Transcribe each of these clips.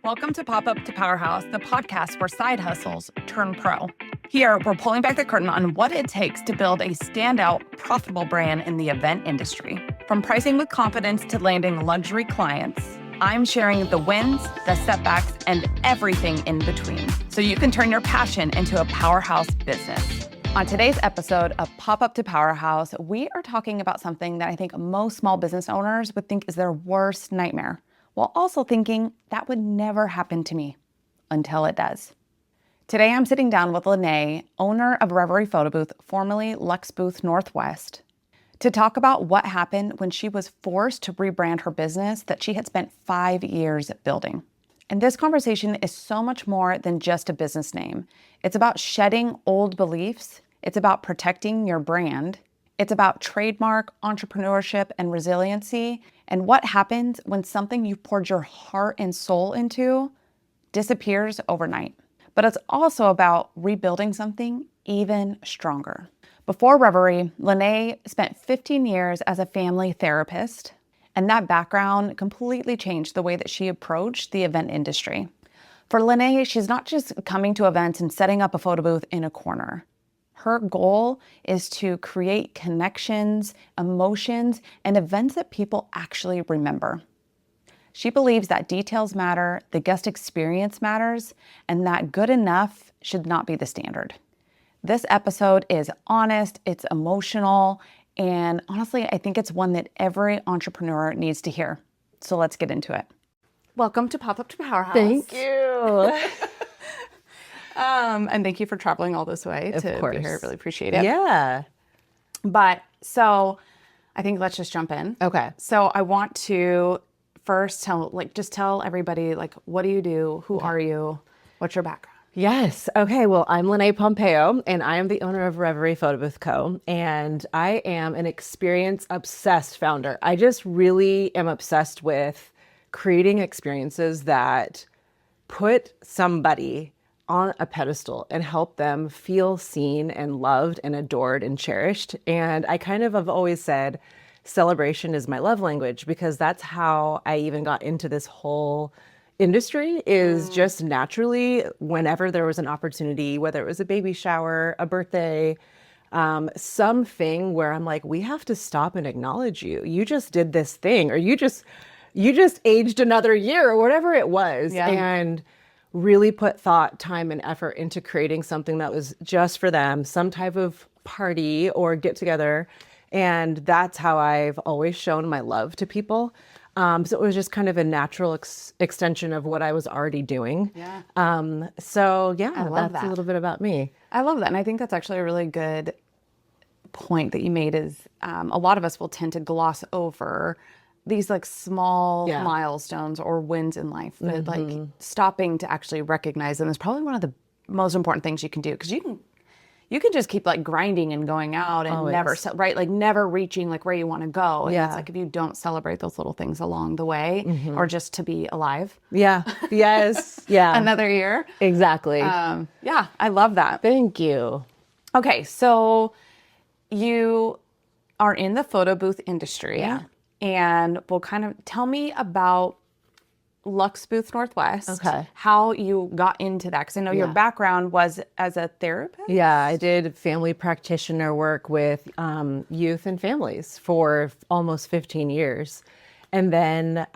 Welcome to Pop Up to Powerhouse, the podcast where side hustles turn pro. Here, we're pulling back the curtain on what it takes to build a standout, profitable brand in the event industry. From pricing with confidence to landing luxury clients, I'm sharing the wins, the setbacks, and everything in between, so you can turn your passion into a powerhouse business. On today's episode of Pop Up to Powerhouse, we are talking about something that I think most small business owners would think is their worst nightmare, while also thinking that would never happen to me until it does. Today, I'm sitting down with Lynnae, owner of Reverie Photobooth, formerly Lux Booth Northwest, to talk about what happened when she was forced to rebrand her business that she had spent 5 years building. And this conversation is so much more than just a business name. It's about shedding old beliefs. It's about protecting your brand. It's about trademark, entrepreneurship, and resiliency, and what happens when something you poured your heart and soul into disappears overnight. But it's also about rebuilding something even stronger. Before Reverie, Lynnae spent 15 years as a family therapist, and that background completely changed the way that she approached the event industry. For Lynnae, she's not just coming to events and setting up a photo booth in a corner. Her goal is to create connections, emotions, and events that people actually remember. She believes that details matter, the guest experience matters, and that good enough should not be the standard. This episode is honest, it's emotional, and honestly, I think it's one that every entrepreneur needs to hear. So let's get into it. Welcome to Pop Up to Powerhouse. Thank you. And thank you for traveling all this way to be here. I really appreciate it. Yeah. But so I think let's just jump in. Okay. So I want to first tell everybody, what do you do? Who are you? What's your background? Yes. Okay. Well, I'm Lynnae Pompeo, and I am the owner of Reverie Photobooth Co. And I am an experience-obsessed founder. I just really am obsessed with creating experiences that put somebody on a pedestal and help them feel seen and loved and adored and cherished. And I kind of have always said celebration is my love language, because that's how I even got into this whole industry, is just naturally whenever there was an opportunity, whether it was a baby shower, a birthday, something where I'm like, we have to stop and acknowledge you. You just did this thing, or you just aged another year, or whatever it was. Yeah. And really put thought, time, and effort into creating something that was just for them, some type of party or get together. And that's how I've always shown my love to people. So it was just kind of a natural extension of what I was already doing. Yeah. So yeah, love that's that. a little bit about me. I love that. And I think that's actually a really good point that you made is a lot of us will tend to gloss over these small milestones or wins in life, but stopping to actually recognize them is probably one of the most important things you can do, because you can just keep grinding and going out and never reaching where you want to go. And it's if you don't celebrate those little things along the way, or just to be alive. Yeah. Yes. Yeah. Another year. Exactly. Yeah, I love that. Thank you. Okay, so you are in the photo booth industry. Yeah. And will kind of tell me about Lux Booth Northwest. Okay. How you got into that, because I know your background was as a therapist. Yeah, I did family practitioner work with youth and families for almost 15 years. And then,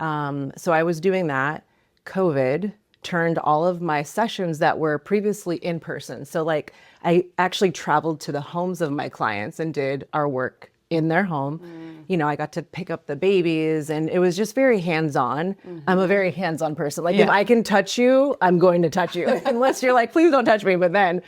so I was doing that. COVID turned all of my sessions that were previously in person. So I actually traveled to the homes of my clients and did our work in their home. You know, I got to pick up the babies, and it was just very hands-on. I'm a very hands-on person. If I can touch you, I'm going to touch you, unless you're please don't touch me. But then,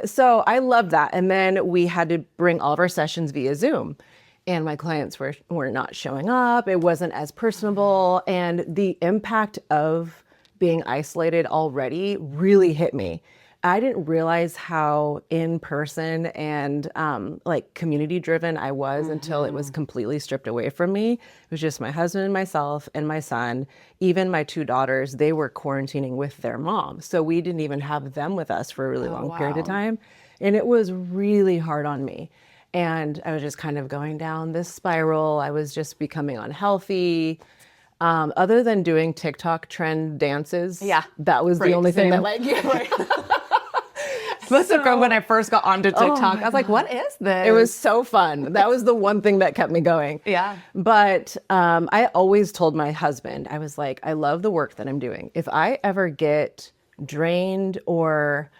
so I loved that. And then we had to bring all of our sessions via Zoom, and my clients were not showing up. It wasn't as personable, and the impact of being isolated already really hit me. I didn't realize how in person and community driven I was until it was completely stripped away from me. It was just my husband and myself and my son. Even my 2 daughters, they were quarantining with their mom. So we didn't even have them with us for a really long period of time. And it was really hard on me. And I was just kind of going down this spiral. I was just becoming unhealthy. Other than doing TikTok trend dances, Yeah. that was the only thing that like, Must have grown when I first got onto TikTok. I was like, what is this? it was so fun. That was the one thing that kept me going. Yeah. But I always told my husband, I was like, I love the work that I'm doing. If I ever get drained or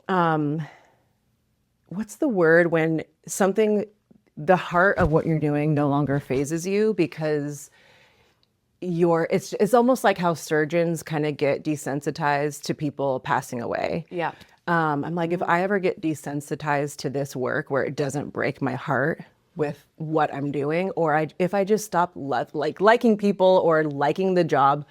what's the word when something, the heart of what you're doing no longer phases you because it's almost like how surgeons kind of get desensitized to people passing away. Yeah. I'm like, if I ever get desensitized to this work where it doesn't break my heart with what I'm doing, or if I just stop liking people or liking the job,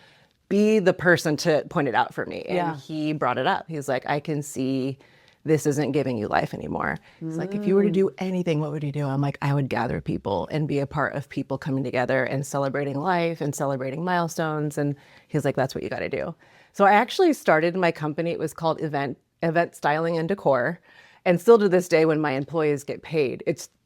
be the person to point it out for me. And he brought it up. He's like, I can see this isn't giving you life anymore. It's like, if you were to do anything, what would you do? I'm like, I would gather people and be a part of people coming together and celebrating life and celebrating milestones. And he's like, that's what you got to do. So I actually started my company. It was called Event Styling and Decor. And still to this day, when my employees get paid,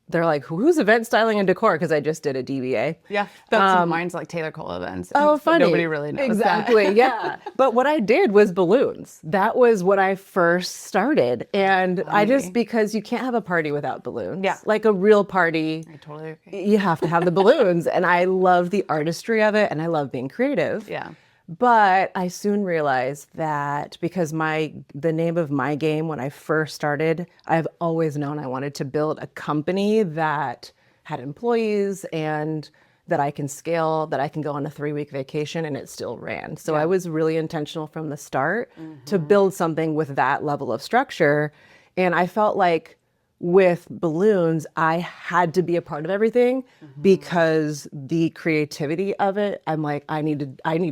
they're like, who's Event Styling and Decor? Because I just did a DBA. Yeah. That's mine's like Taylor Cole events. Oh, funny. Nobody really knows exactly, yeah. But what I did was balloons. That was what I first started. And I just, because you can't have a party without balloons. Yeah. Like a real party, I totally agree. you have to have the balloons. And I love the artistry of it and I love being creative. Yeah. But I soon realized that because the name of my game when I first started, I've always known I wanted to build a company that had employees and that I can scale, that I can go on a 3-week vacation and it still ran. So I was really intentional from the start to build something with that level of structure. And I felt like with balloons, I had to be a part of everything because the creativity of it, I'm like, I need to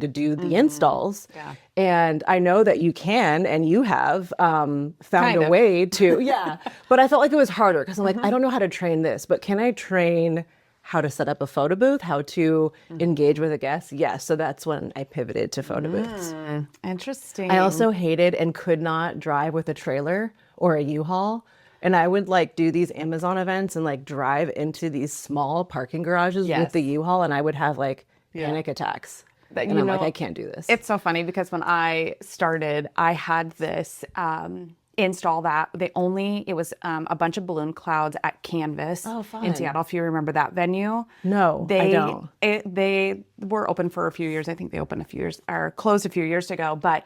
do the installs. Yeah. And I know that you can, and you have found a way to, but I felt like it was harder because I'm like, I don't know how to train this, but can I train how to set up a photo booth, how to engage with a guest? Yes. So that's when I pivoted to photo booths. Interesting. I also hated and could not drive with a trailer or a U-Haul. And I would like do these Amazon events and like drive into these small parking garages with the U-Haul, and I would have like panic attacks. And I'm like, I can't do this. It's so funny because when I started, I had this install that it was a bunch of balloon clouds at Canvas in Seattle, if you remember that venue. No, I don't. They were open for a few years. I think they opened closed a few years ago, but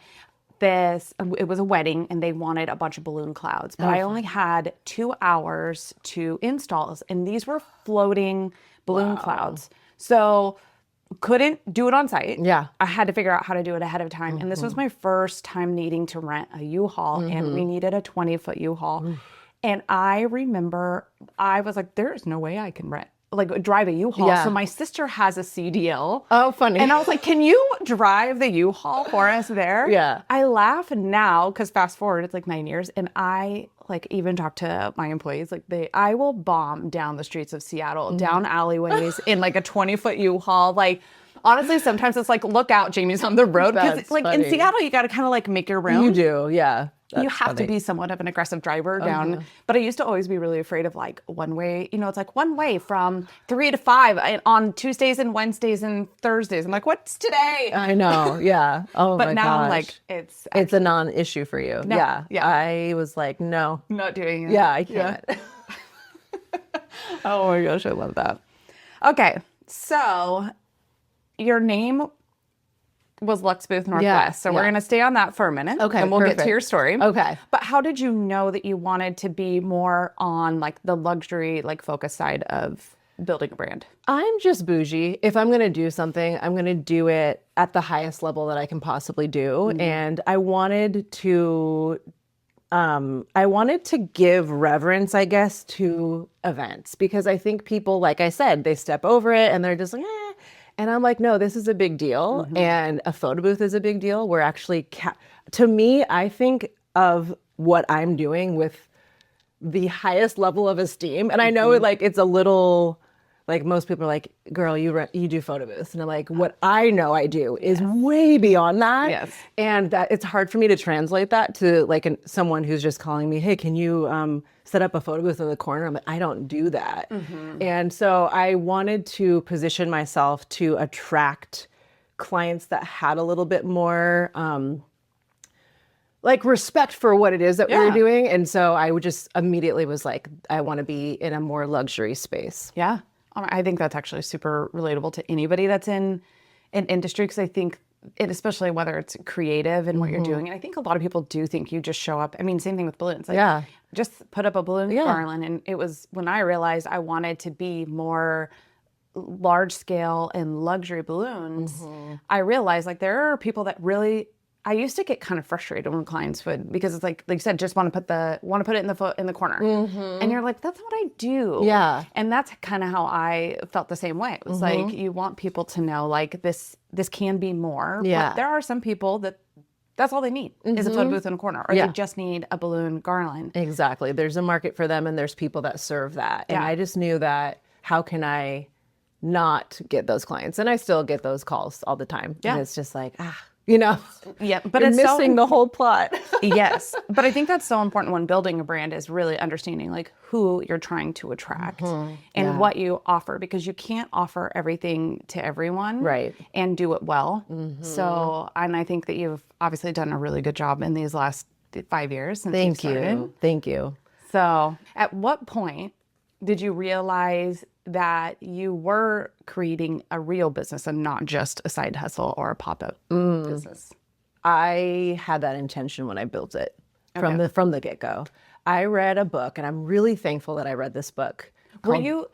it was a wedding and they wanted a bunch of balloon clouds, but I only had 2 hours to install, and these were floating balloon clouds. So couldn't do it on site. Yeah. I had to figure out how to do it ahead of time. And this was my first time needing to rent a U-Haul, and we needed a 20-foot U-Haul. And I remember I was like, there's no way I can drive a U-Haul. Yeah. So my sister has a CDL. Oh, funny. And I was like, can you drive the U-Haul for us there? Yeah. I laugh now because fast forward, it's like 9 years. And I even talk to my employees, I will bomb down the streets of Seattle, down alleyways in like a 20-foot U-Haul. Like, honestly, sometimes it's like, look out, Jamie's on the road. Because like in Seattle, you got to kind of like make your room. You do, yeah. You have to be somewhat of an aggressive driver down. But I used to always be really afraid of like one way. It's like one way from 3 to 5 on Tuesdays and Wednesdays and Thursdays. I'm like, what's today? I know, yeah. Oh my gosh. But now I'm like, it's a non-issue for you. No, yeah. yeah. I was like, no. Not doing it. Yeah, I can't. Oh my gosh, I love that. Okay, so your name was Lux Booth Northwest. So we're going to stay on that for a minute. Okay, and we'll perfect. get to your story. Okay. But how did you know that you wanted to be more on like the luxury, like focus side of building a brand? I'm just bougie. If I'm going to do something, I'm going to do it at the highest level that I can possibly do. And I wanted to give reverence, I guess, to events, because I think people, like I said, they step over it and they're just like, eh. And I'm like, no, this is a big deal. And a photo booth is a big deal. We're actually, to me, I think of what I'm doing with the highest level of esteem. And I know it's a little, like most people are like, girl, you do photo booths. And I'm like, what I know I do is way beyond that. Yes. And that it's hard for me to translate that to like someone who's just calling me, hey, can you set up a photo booth in the corner? I'm like, I don't do that. And so I wanted to position myself to attract clients that had a little bit more like respect for what it is that we were doing. And so I would just immediately was like, I want to be in a more luxury space. Yeah. I think that's actually super relatable to anybody that's in an industry, because I think it, especially whether it's creative and what you're doing. And I think a lot of people do think you just show up. I mean, same thing with balloons. Like, just put up a balloon garland. And it was when I realized I wanted to be more large scale and luxury balloons, I realized like there are people that really, I used to get kind of frustrated when clients would, because it's like you said, just want to put it in the corner, and you're like, that's what I do. Yeah. And that's kind of how I felt the same way. It was like, you want people to know like this can be more. Yeah. But there are some people that's all they need is a photo booth in a corner, or they just need a balloon garland. Exactly. There's a market for them, and there's people that serve that. And I just knew that, how can I not get those clients? And I still get those calls all the time. Yeah. And it's just like, yeah, but it's missing the whole plot. Yes. But I think that's so important when building a brand, is really understanding like who you're trying to attract and what you offer, because you can't offer everything to everyone, right, and do it well. So, and I think that you've obviously done a really good job in these last 5 years since you started. Thank you. So at what point did you realize that you were creating a real business and not just a side hustle or a pop-up business? I had that intention when I built it from the get-go. I read a book, and I'm really thankful that I read this book. Were you,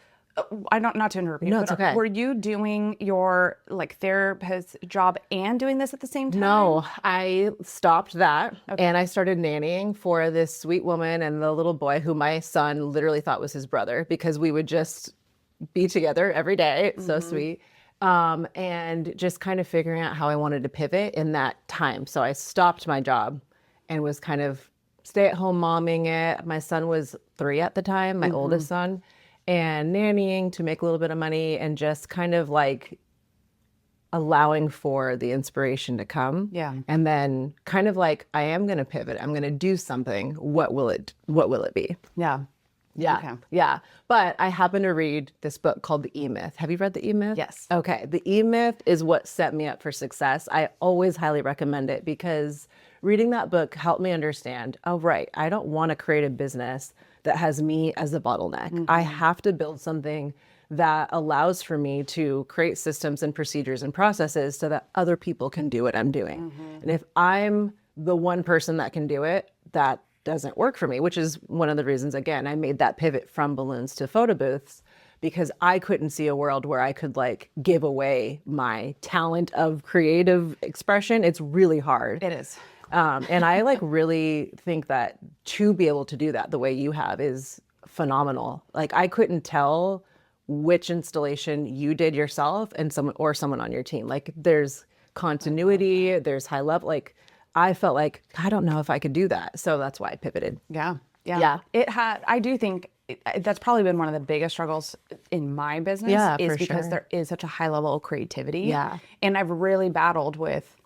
not to interrupt you, no, it's okay. Were you doing your like therapist job and doing this at the same time? No, I stopped that and I started nannying for this sweet woman and the little boy who my son literally thought was his brother, because we would just be together every day. It's so sweet. And just kind of figuring out how I wanted to pivot in that time. So I stopped my job and was kind of stay-at-home momming it. My son was 3 at the time, my oldest son, and nannying to make a little bit of money, and just kind of like allowing for the inspiration to come. Yeah. And then kind of like, I am going to pivot. I'm going to do something. What will it be? Yeah. Yeah. Okay. Yeah. But I happened to read this book called The E-Myth. Have you read The E-Myth? Yes. Okay. The E-Myth is what set me up for success. I always highly recommend it, because reading that book helped me understand, oh, right, I don't want to create a business that has me as a bottleneck. I have to build something that allows for me to create systems and procedures and processes so that other people can do what I'm doing. And if I'm the one person that can do it, that doesn't work for me, which is one of the reasons, again, I made that pivot from balloons to photo booths, because I couldn't see a world where I could like give away my talent of creative expression. It's really hard. It is. And I like really think that to be able to do that the way you have is phenomenal. Like, I couldn't tell which installation you did yourself and someone on your team. Like, there's continuity, there's high level, like, I felt like, I don't know if I could do that. So that's why I pivoted. Yeah. I do think that's probably been one of the biggest struggles in my business, is because there is such a high level of creativity. Yeah. And I've really battled with,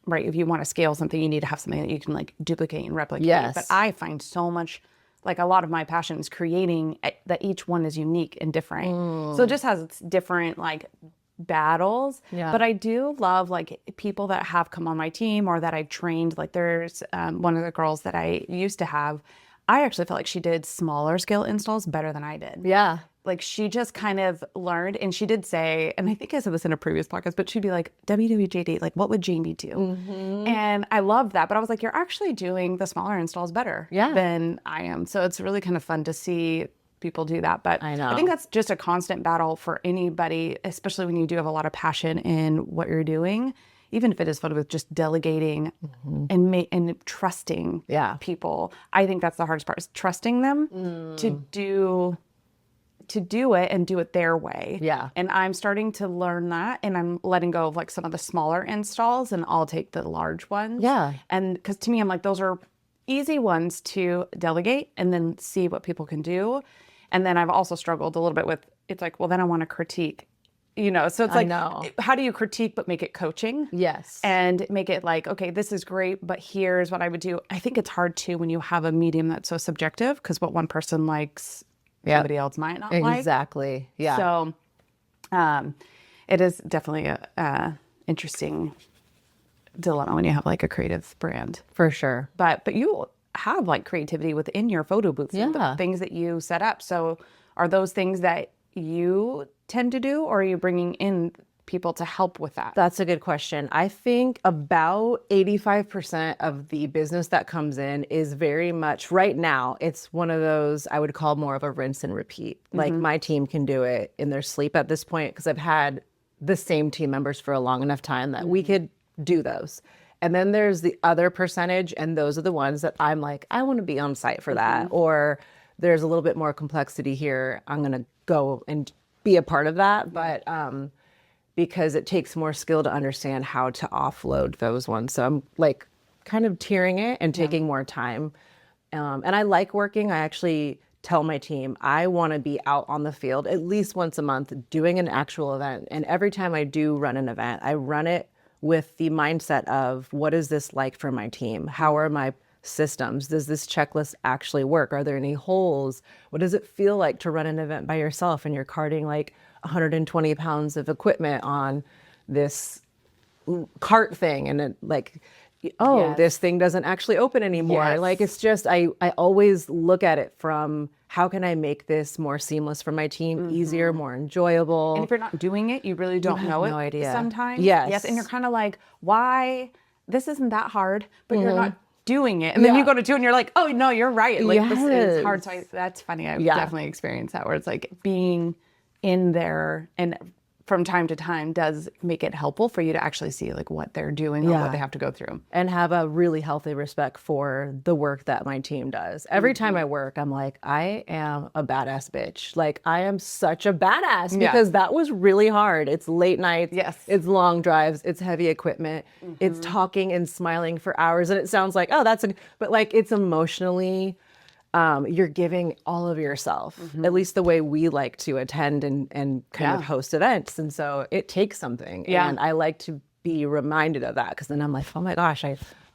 right, if you want to scale something, you need to have something that you can like duplicate and replicate. Yes. But I find so much, like a lot of my passion is creating that each one is unique and different. So it just has its different like battles. But I do love like people that have come on my team or that I've trained. Like there's one of the girls that I used to have, I actually felt like she did smaller scale installs better than I did. Yeah. Like she just kind of learned, and she did say, and I think I said this in a previous podcast, but she'd be like, WWJD, like what would Jamie do? And I loved that. But I was like, you're actually doing the smaller installs better than I am. So it's really kind of fun to see people do that. But I think that's just a constant battle for anybody, especially when you do have a lot of passion in what you're doing, even if it is photo booth, just delegating and trusting people. I think that's the hardest part, is trusting them to do it and do it their way. Yeah. And I'm starting to learn that, and I'm letting go of like some of the smaller installs, and I'll take the large ones. Yeah. And because to me, I'm like, those are easy ones to delegate and then see what people can do. And then I've also struggled a little bit with, it's like, well, then I want to critique, you know? So it's like, how do you critique but make it coaching? Yes. And make it like, okay, this is great, but here's what I would do. I think it's hard too when you have a medium that's so subjective, because what one person likes, somebody else might not like. Exactly. Yeah. So it is definitely interesting dilemma when you have like a creative brand. For sure. But you have like creativity within your photo booths, and the things that you set up. So are those things that you tend to do, or are you bringing in people to help with that? That's a good question. I think about 85% of the business that comes in is very much right now. It's one of those I would call more of a rinse and repeat. Like my team can do it in their sleep at this point because I've had the same team members for a long enough time that we could do those. And then there's the other percentage, and those are the ones that I'm like, I want to be on site for that. Or there's a little bit more complexity here. I'm going to go and be a part of that. But because it takes more skill to understand how to offload those ones. So I'm like kind of tiering it and taking more time. And I like working. I actually tell my team, I want to be out on the field at least once a month doing an actual event. And every time I do run an event, I run it with the mindset of what is this like for my team? How are my systems? Does this checklist actually work? Are there any holes? What does it feel like to run an event by yourself and you're carting like 120 pounds of equipment on this cart thing and it like, this thing doesn't actually open anymore. Like it's just, I always look at it from how can I make this more seamless for my team, easier, more enjoyable. And if you're not doing it, you really don't know it no idea. sometimes. Yes. And you're kind of like, why? This isn't that hard, but you're not doing it. And then you go to do it and you're like, oh, no, you're right. Like this is hard. So that's funny. I've definitely experienced that where it's like being in there and from time to time does make it helpful for you to actually see like what they're doing or what they have to go through. And have a really healthy respect for the work that my team does. Every time I work, I'm like, I am a badass bitch. Like I am such a badass because that was really hard. It's late nights. Yes. It's long drives. It's heavy equipment. It's talking and smiling for hours. And it sounds like, oh, but like it's emotionally, you're giving all of yourself, at least the way we like to attend and kind of host events. And so it takes something. And I like to be reminded of that because then I'm like, oh my gosh,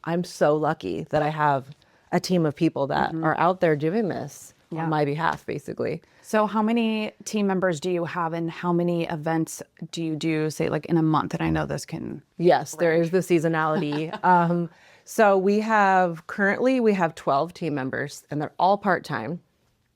I'm so lucky that I have a team of people that are out there doing this on my behalf, basically. So how many team members do you have and how many events do you do, say like in a month? And I know this can... Yes, there is the seasonality. So we have 12 team members and they're all part-time.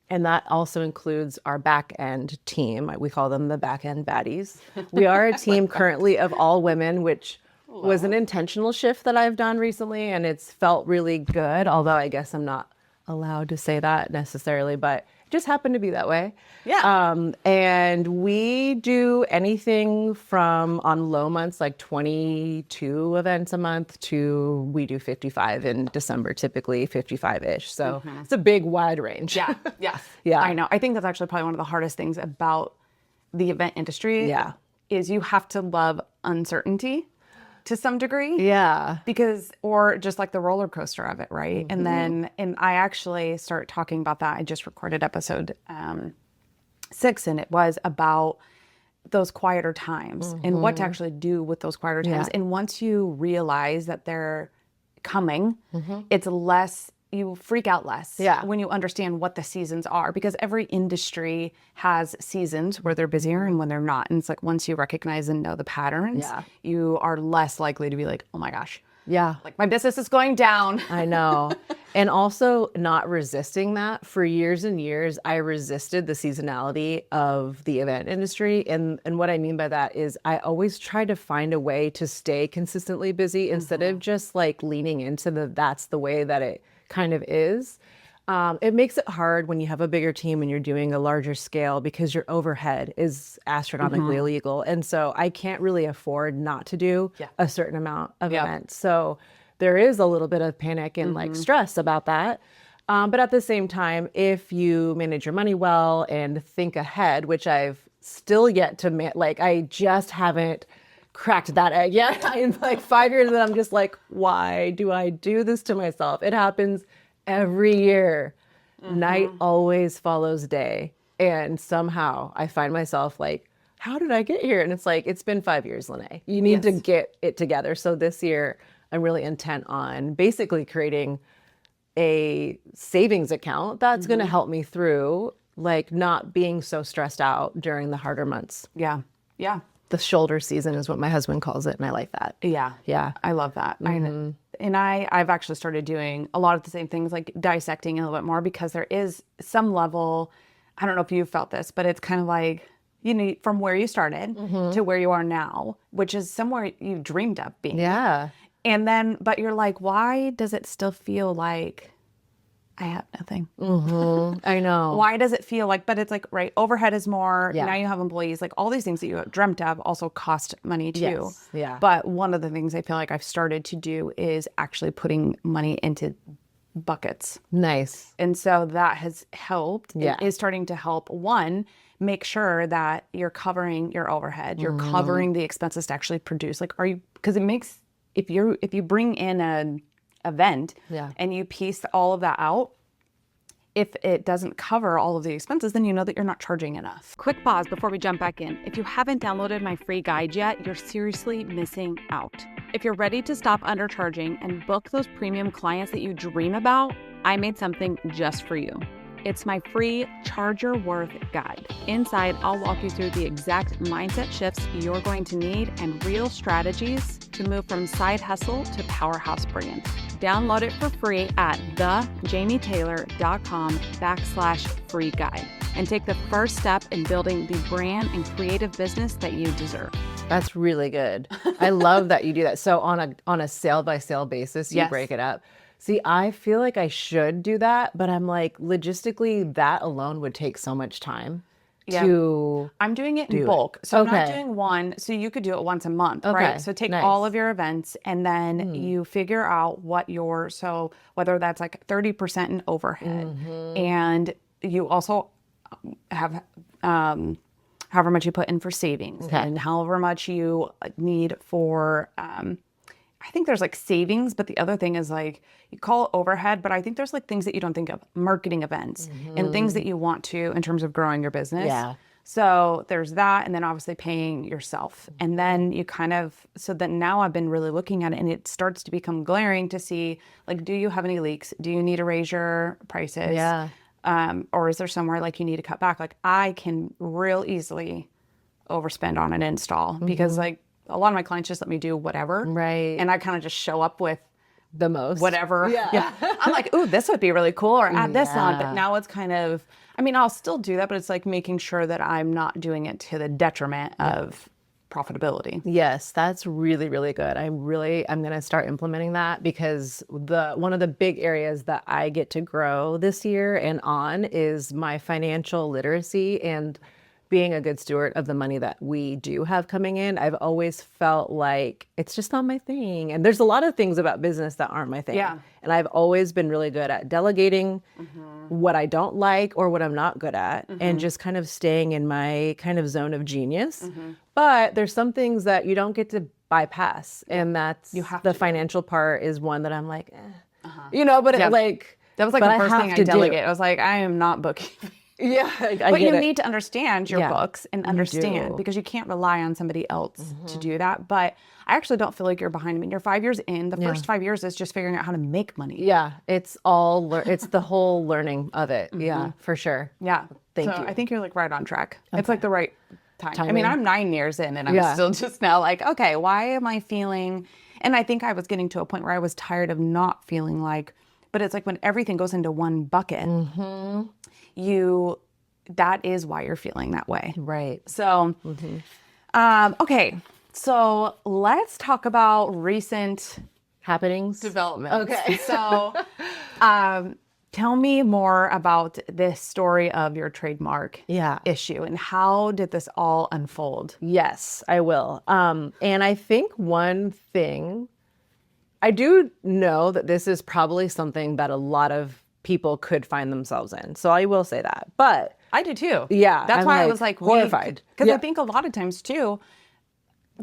And that also includes our back end team. We call them the back end baddies. We are a team currently of all women, which was an intentional shift that I've done recently. And it's felt really good, although I guess I'm not allowed to say that necessarily, but it just happened to be that way. And we do anything from on low months, like 22 events a month to we do 55 in December, typically 55-ish. So it's a big wide range. Yeah. I know. I think that's actually probably one of the hardest things about the event industry is you have to love uncertainty to some degree. Or just like the roller coaster of it, right? And I actually start talking about that. I just recorded episode 6 and it was about those quieter times and what to actually do with those quieter times. And once you realize that they're coming, it's less, you freak out less when you understand what the seasons are, because every industry has seasons where they're busier and when they're not. And it's like once you recognize and know the patterns, you are less likely to be like, oh my gosh, like my business is going down. I know. And also not resisting that. For years and years, I resisted the seasonality of the event industry. And what I mean by that is I always try to find a way to stay consistently busy instead of just like leaning into that's the way that it kind of is. It makes it hard when you have a bigger team and you're doing a larger scale because your overhead is astronomically illegal. And so I can't really afford not to do a certain amount of events. So there is a little bit of panic and like stress about that. But at the same time, if you manage your money well and think ahead, which I've still yet to, I just haven't cracked that egg yet. In like 5 years and I'm just like, why do I do this to myself? It happens every year. Night always follows day. And somehow I find myself like, how did I get here? And it's like, it's been 5 years, Lynnae. You need to get it together. So this year I'm really intent on basically creating a savings account that's going to help me through like not being so stressed out during the harder months. Yeah. the shoulder season is what my husband calls it. And I like that. Yeah. Yeah. I love that. I've actually started doing a lot of the same things, like dissecting a little bit more, because there is some level, I don't know if you've felt this, but it's kind of like, you know, from where you started to where you are now, which is somewhere you dreamed of being. Yeah. And then, but you're like, why does it still feel like I have nothing? I know. Why does it feel like, but it's like, right, overhead is more, Yeah. now you have employees, like all these things that you dreamt of also cost money too. Yes. Yeah. But one of the things I feel like I've started to do is actually putting money into buckets. Nice. And so that has helped. Yeah. It is starting to help, one, make sure that you're covering your overhead, you're covering the expenses to actually produce. Like, because it makes, if you bring in an event and you piece all of that out, if it doesn't cover all of the expenses, then you know that you're not charging enough. Quick pause before we jump back in. If you haven't downloaded my free guide yet, you're seriously missing out. If you're ready to stop undercharging and book those premium clients that you dream about, I made something just for you. It's my free Charge Your Worth guide. Inside, I'll walk you through the exact mindset shifts you're going to need and real strategies to move from side hustle to powerhouse brand. Download it for free at thejamietaylor.com/free guide and take the first step in building the brand and creative business that you deserve. That's really good. I love that you do that. So on a sale by sale basis, you break it up. See, I feel like I should do that, but I'm like, logistically, that alone would take so much time to I'm doing it in bulk. So I'm not doing one. So you could do it once a month, right? So take all of your events and then you figure out what so whether that's like 30% in overhead, and you also have however much you put in for savings and however much you need for, I think there's like savings, but the other thing is like, you call it overhead, but I think there's like things that you don't think of, marketing events and things that you want to in terms of growing your business. Yeah. So there's that. And then obviously paying yourself. And then you so that now I've been really looking at it and it starts to become glaring to see, like, do you have any leaks? Do you need to raise your prices? Yeah. Or is there somewhere like you need to cut back? Like I can real easily overspend on an install because like a lot of my clients just let me do whatever. Right. And I kind of just show up with the most. Whatever. Yeah. I'm like, ooh, this would be really cool, or add this on. But now it's kind of, I mean, I'll still do that, but it's like making sure that I'm not doing it to the detriment of profitability. Yes, that's really, really good. I'm going to start implementing that because one of the big areas that I get to grow this year and on is my financial literacy and being a good steward of the money that we do have coming in. I've always felt like it's just not my thing. And there's a lot of things about business that aren't my thing. Yeah. And I've always been really good at delegating what I don't like or what I'm not good at and just kind of staying in my kind of zone of genius. But there's some things that you don't get to bypass. And that's the financial part is one that I'm like, you know, but like, that was like the first thing I delegate. I was like, I am not booking. Yeah, but you need to understand your books and understand because you can't rely on somebody else to do that. But I actually don't feel like you're behind me. You're 5 years in. The first 5 years is just figuring out how to make money. Yeah, it's all it's the whole learning of it. Yeah, for sure. Yeah, thank you. I think you're like right on track. Okay. It's like the right time. I mean, I'm 9 years in, and I'm still just now like, okay, why am I feeling? And I think I was getting to a point where I was tired of not feeling like. But it's like when everything goes into one bucket. That is why you're feeling that way. Right. So, okay. So let's talk about recent happenings, developments. Okay. So, tell me more about this story of your trademark issue and how did this all unfold? Yes, I will. And I think one thing, I do know that this is probably something that a lot of people could find themselves in. So I will say that. But I do too. Yeah. That's why I was like horrified. Because I think a lot of times too,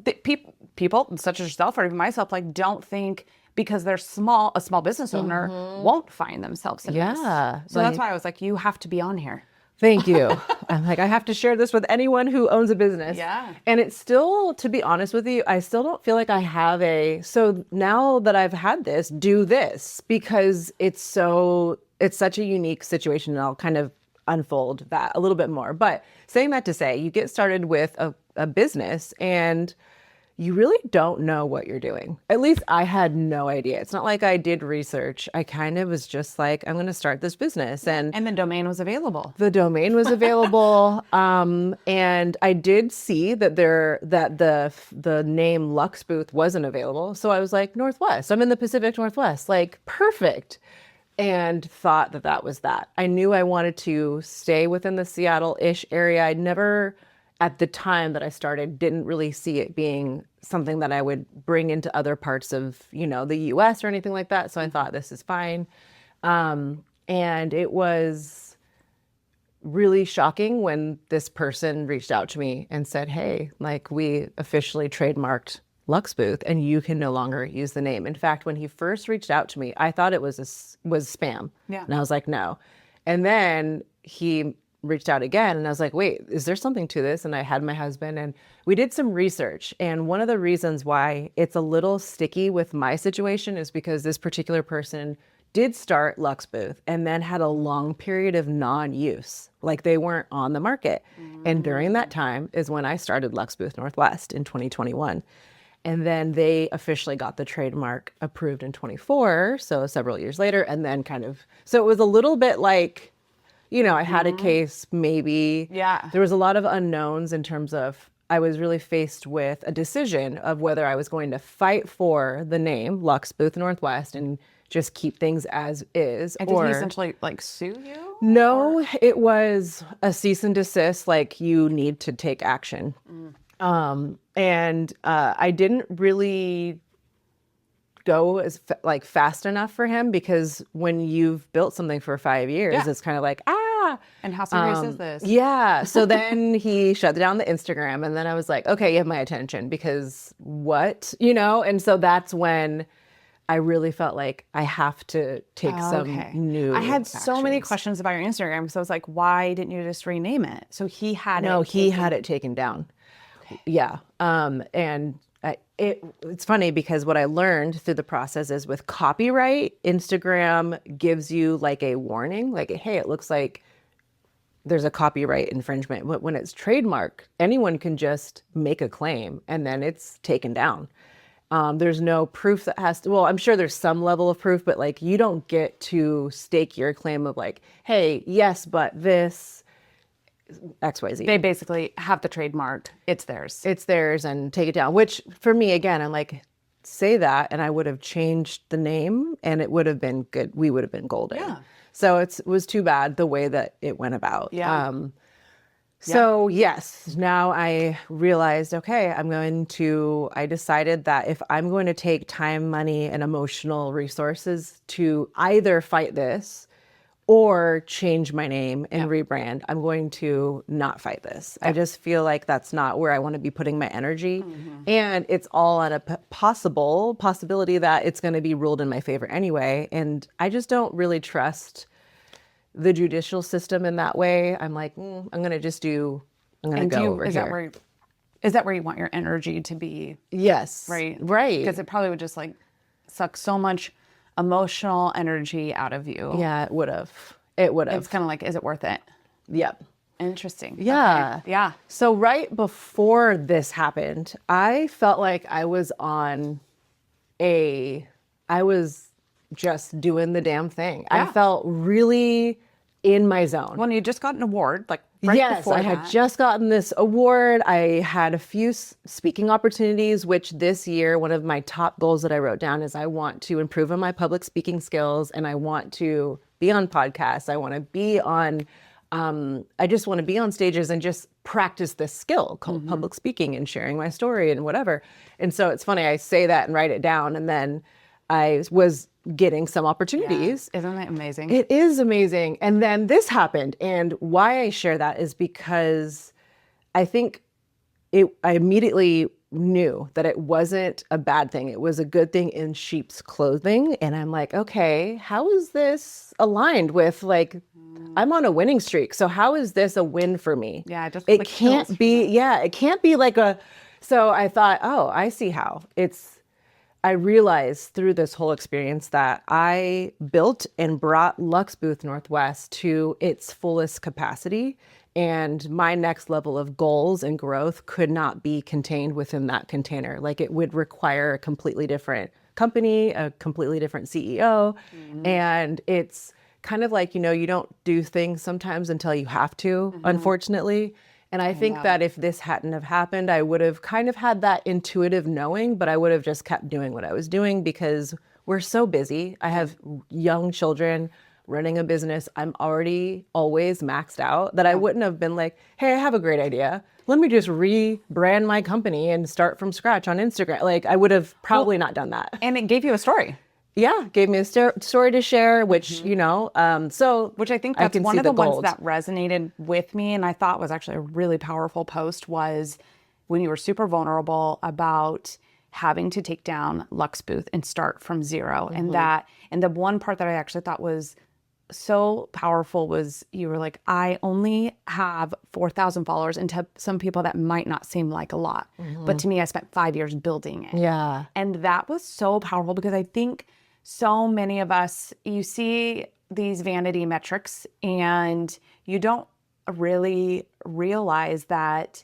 people such as yourself or even myself, like don't think because they're a small business owner won't find themselves in this. So that's why I was like, you have to be on here. Thank you. I'm like, I have to share this with anyone who owns a business. Yeah. And it's still, to be honest with you, I still don't feel like I have so now that I've had this, do this, because it's such a unique situation, and I'll kind of unfold that a little bit more. But saying that to say, you get started with a business, and you really don't know what you're doing. At least I had no idea. It's not like I did research. I kind of was just like, I'm going to start this business. And the domain was available. The domain was available. And I did see that the name Lux Booth wasn't available. So I was like, Northwest. I'm in the Pacific Northwest. Like, perfect. And thought that that was that. I knew I wanted to stay within the Seattle-ish area. I'd never, at the time that I started, didn't really see it being something that I would bring into other parts of, the US or anything like that. So I thought, this is fine. And it was really shocking when this person reached out to me and said, hey, like, we officially trademarked Lux Booth and you can no longer use the name. In fact, when he first reached out to me, I thought it was spam. Yeah. And I was like, no. And then he reached out again and I was like, wait, is there something to this? And I had my husband and we did some research. And one of the reasons why it's a little sticky with my situation is because this particular person did start Lux Booth and then had a long period of non-use, like they weren't on the market. And during that time is when I started Lux Booth Northwest in 2021. And then they officially got the trademark approved in 24, so several years later. And then so it was a little bit like, I had a case maybe. Yeah. There was a lot of unknowns in terms of, I was really faced with a decision of whether I was going to fight for the name Lux Booth Northwest and just keep things as is. And did he essentially sue you? No, it was a cease and desist, like you need to take action. And I didn't really go as fast enough for him because when you've built something for 5 years, it's kind of like, And how serious is this? Yeah. So then he shut down the Instagram and then I was like, okay, you have my attention because what, And so that's when I really felt like I have to take some new I had so many actions. questions about your Instagram. So I was like, why didn't you just rename it? So he had No, he had it taken down. Okay. Yeah. And it's funny because what I learned through the process is with copyright, Instagram gives you like a warning, like, hey, it looks like there's a copyright infringement. But when it's trademark, anyone can just make a claim and then it's taken down. There's no proof that has to, well, I'm sure there's some level of proof, but like you don't get to stake your claim of like, hey, yes, but this XYZ. They basically have the trademark. It's theirs. It's theirs and take it down, which for me, again, I'm like, say that and I would have changed the name and it would have been good. We would have been golden. Yeah. So it was too bad the way that it went about. Yeah. So yes, now I realized, okay, I decided that if I'm going to take time, money, and emotional resources to either fight this or change my name and rebrand, I'm going to not fight this. I just feel like that's not where I want to be putting my energy. And it's all on a possibility that it's going to be ruled in my favor anyway. And I just don't really trust the judicial system in that way. I'm like, I'm going to go over here. Is that where you want your energy to be? Yes. Right. Right. Because it probably would just suck so much emotional energy out of you. Yeah, it would have. It's kind of like, is it worth it? Yep. Interesting. Yeah. Okay. Yeah. So right before this happened, I felt like I was just doing the damn thing. Yeah. I felt really in my zone. Well, you just got an award, right yes, before I had just gotten this award. I had a few speaking opportunities, which this year, one of my top goals that I wrote down is I want to improve on my public speaking skills and I want to be on podcasts. I want to be on, I just want to be on stages and just practice this skill called public speaking and sharing my story and whatever. And so it's funny, I say that and write it down and then I was getting some opportunities. Yeah. Isn't that amazing? It is amazing. And then this happened. And why I share that is because I think I immediately knew that it wasn't a bad thing. It was a good thing in sheep's clothing. And I'm like, okay, how is this aligned with I'm on a winning streak. So how is this a win for me? Yeah. It can't be like so I thought, oh, I see how. I realized through this whole experience that I built and brought Lux Booth Northwest to its fullest capacity. And my next level of goals and growth could not be contained within that container. Like, it would require a completely different company, a completely different CEO. And it's kind of like, you don't do things sometimes until you have to, unfortunately. And I think that if this hadn't have happened, I would have kind of had that intuitive knowing, but I would have just kept doing what I was doing because we're so busy. I have young children, running a business. I'm already always maxed out, that I wouldn't have been like, hey, I have a great idea. Let me just rebrand my company and start from scratch on Instagram. Like, I would have probably not done that. And it gave you a story. Yeah, gave me a story to share, which, which I think that's can one see of the ones gold. that resonated with me, and I thought was actually a really powerful post, was when you were super vulnerable about having to take down Lux Booth and start from zero. And the one part that I actually thought was so powerful was you were like, I only have 4,000 followers, and to some people that might not seem like a lot, but to me, I spent 5 years building it. Yeah. And that was so powerful because I think so many of us, you see these vanity metrics and you don't really realize that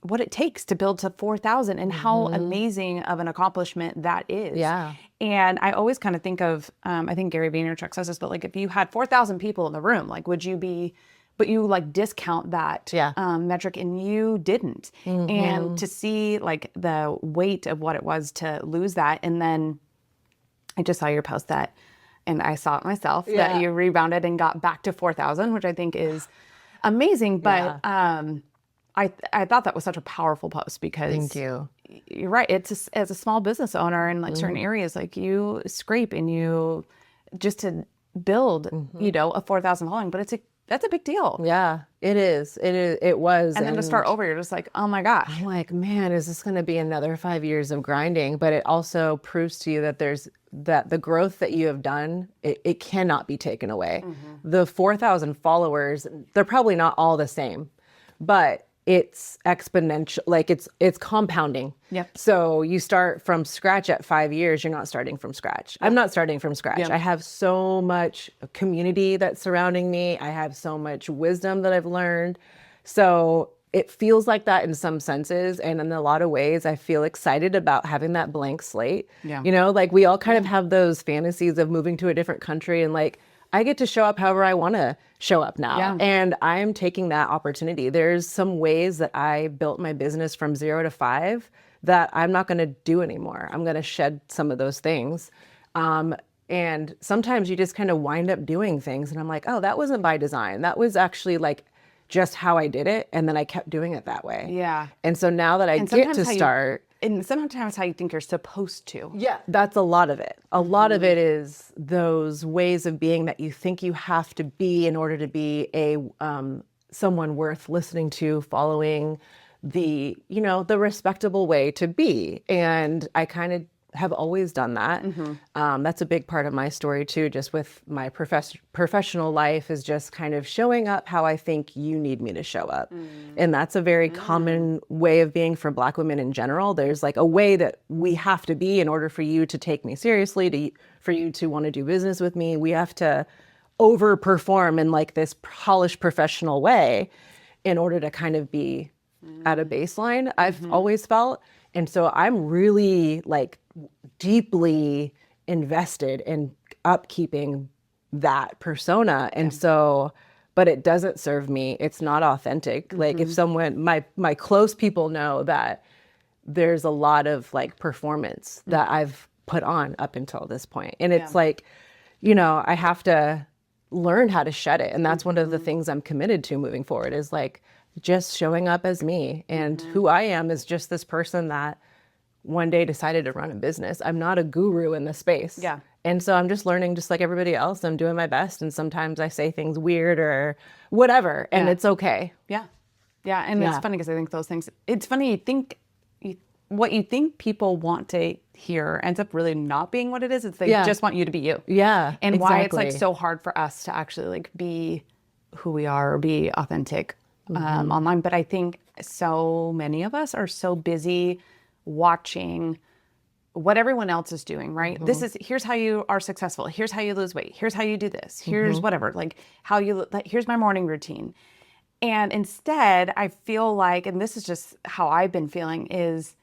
what it takes to build to 4,000 and how amazing of an accomplishment that is. Yeah. And I always kind of think of, I think Gary Vaynerchuk says this, but like, if you had 4,000 people in the room, like, would you be, but you like discount that metric, and you didn't. And to see like the weight of what it was to lose that. And then I just saw your post that, and I saw it myself, that you rebounded and got back to 4,000, which I think is amazing. But I thought that was such a powerful post because Thank you. You're right. It's as a small business owner in like certain areas, like you scrape and you just to build, a 4,000 following, but that's a big deal. Yeah, it is. It was. And then to start over, you're just like, oh my gosh. I'm like, man, is this going to be another 5 years of grinding? But it also proves to you that that the growth that you have done, it cannot be taken away. The 4,000 followers, they're probably not all the same, but it's exponential, like it's compounding. Yep. So you start from scratch at 5 years, you're not starting from scratch. I'm not starting from scratch. Yep. I have so much community that's surrounding me. I have so much wisdom that I've learned. So it feels like that in some senses. And in a lot of ways, I feel excited about having that blank slate. Yeah. Like we all kind of have those fantasies of moving to a different country, and like, I get to show up however I want to show up now. Yeah. And I'm taking that opportunity. There's some ways that I built my business from 0 to 5 that I'm not going to do anymore. I'm going to shed some of those things. And sometimes you just kind of wind up doing things, and I'm like, oh, that wasn't by design. That was actually like just how I did it. And then I kept doing it that way. Yeah. And so now that I get to start. And sometimes how you think you're supposed to. Yeah, that's a lot of it. A lot of it is those ways of being that you think you have to be in order to be a someone worth listening to, following the respectable way to be. And I kind of have always done that. That's a big part of my story too, just with my professional life, is just kind of showing up how I think you need me to show up. And that's a very common way of being for Black women in general. There's like a way that we have to be in order for you to take me seriously, for you to want to do business with me. We have to overperform in like this polished professional way in order to kind of be at a baseline, I've always felt. And so I'm really like deeply invested in upkeeping that persona. And so, but it doesn't serve me. It's not authentic. Like if someone, my close people know that there's a lot of like performance that I've put on up until this point. And it's like, I have to learn how to shed it. And that's one of the things I'm committed to moving forward, is like just showing up as me. And who I am is just this person that one day decided to run a business. I'm not a guru in the space. Yeah. And so I'm just learning just like everybody else. I'm doing my best. And sometimes I say things weird or whatever, and it's okay. Yeah. Yeah. And it's funny because I think those things, it's funny, what you think people want to hear ends up really not being what it is. It's they just want you to be you. Yeah. And why it's like so hard for us to actually like be who we are or be authentic online. But I think so many of us are so busy watching what everyone else is doing, right? Here's how you are successful. Here's how you lose weight. Here's how you do this. Here's whatever, like here's my morning routine. And instead, I feel like, and this is just how I've been feeling, is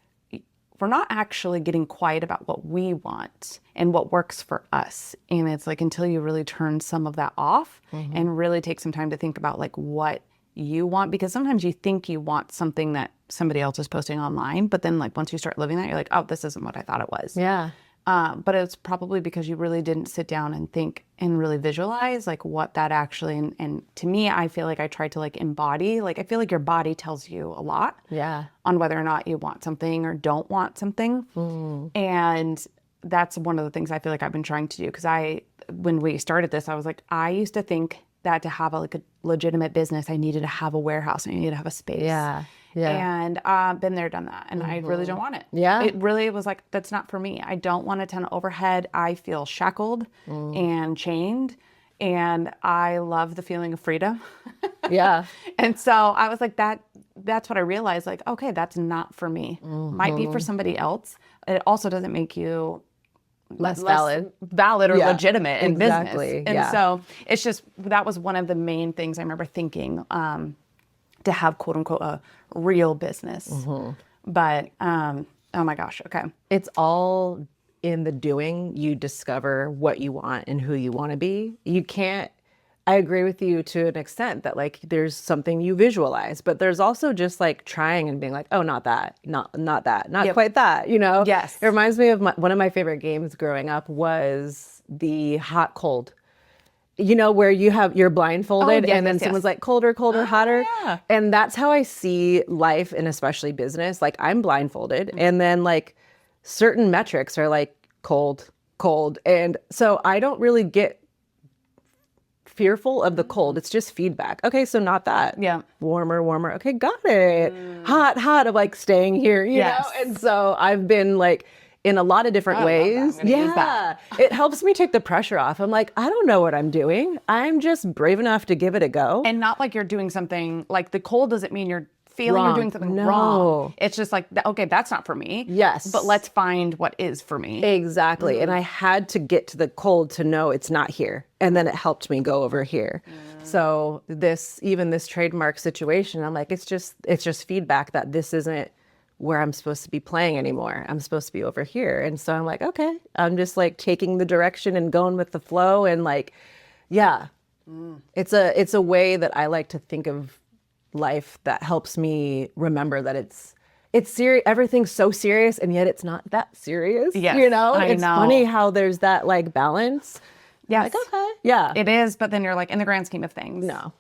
we're not actually getting quiet about what we want and what works for us. And it's like until you really turn some of that off and really take some time to think about like what you want, because sometimes you think you want something that somebody else is posting online, but then like once you start living that, you're like, oh, this isn't what I thought it was. Yeah. But it's probably because you really didn't sit down and think and really visualize like what that actually, and to me, I feel like I tried to like embody, like I feel like your body tells you a lot on whether or not you want something or don't want something. And that's one of the things I feel like I've been trying to do. Because when we started this, I was like, I used to think that to have a legitimate business, I needed to have a warehouse, I needed to have a space. Yeah. And been there, done that. And I really don't want it. Yeah. It really was like, that's not for me. I don't want a ton of overhead. I feel shackled and chained. And I love the feeling of freedom. Yeah. And so I was like, that's what I realized. Like, okay, that's not for me. Might be for somebody else. It also doesn't make you less valid or legitimate in business. And so it's just, that was one of the main things I remember thinking, to have quote unquote a real business. But oh my gosh, okay. It's all in the doing. You discover what you want and who you want to be. You can't, I agree with you to an extent that like there's something you visualize, but there's also just like trying and being like, oh, not that, not that, not quite that, you know? Yes. It reminds me of one of my favorite games growing up was the hot cold. You know, where you're blindfolded and then someone's like colder, hotter. Yeah. And that's how I see life and especially business. Like I'm blindfolded and then like certain metrics are like cold. And so I don't really get fearful of the cold. It's just feedback. Okay, so not that. Yeah. Warmer. Okay, got it. Hot of like staying here, you know? And so I've been like, in a lot of different ways. Yeah. It helps me take the pressure off. I'm like, I don't know what I'm doing. I'm just brave enough to give it a go. And not like you're doing something, like the cold doesn't mean you're feeling you're doing something wrong. It's just like, okay, that's not for me. Yes. But let's find what is for me. Exactly. And I had to get to the cold to know it's not here. And then it helped me go over here. So even this trademark situation, I'm like, it's just feedback that this isn't where I'm supposed to be playing anymore. I'm supposed to be over here. And so I'm like, okay, I'm just like taking the direction and going with the flow. And like, yeah, it's a way that I like to think of life that helps me remember that it's serious. Everything's so serious and yet it's not that serious. Yes, you know, it's funny how there's that like balance. Yes. Like, okay. Yeah. It is. But then you're like, in the grand scheme of things. No.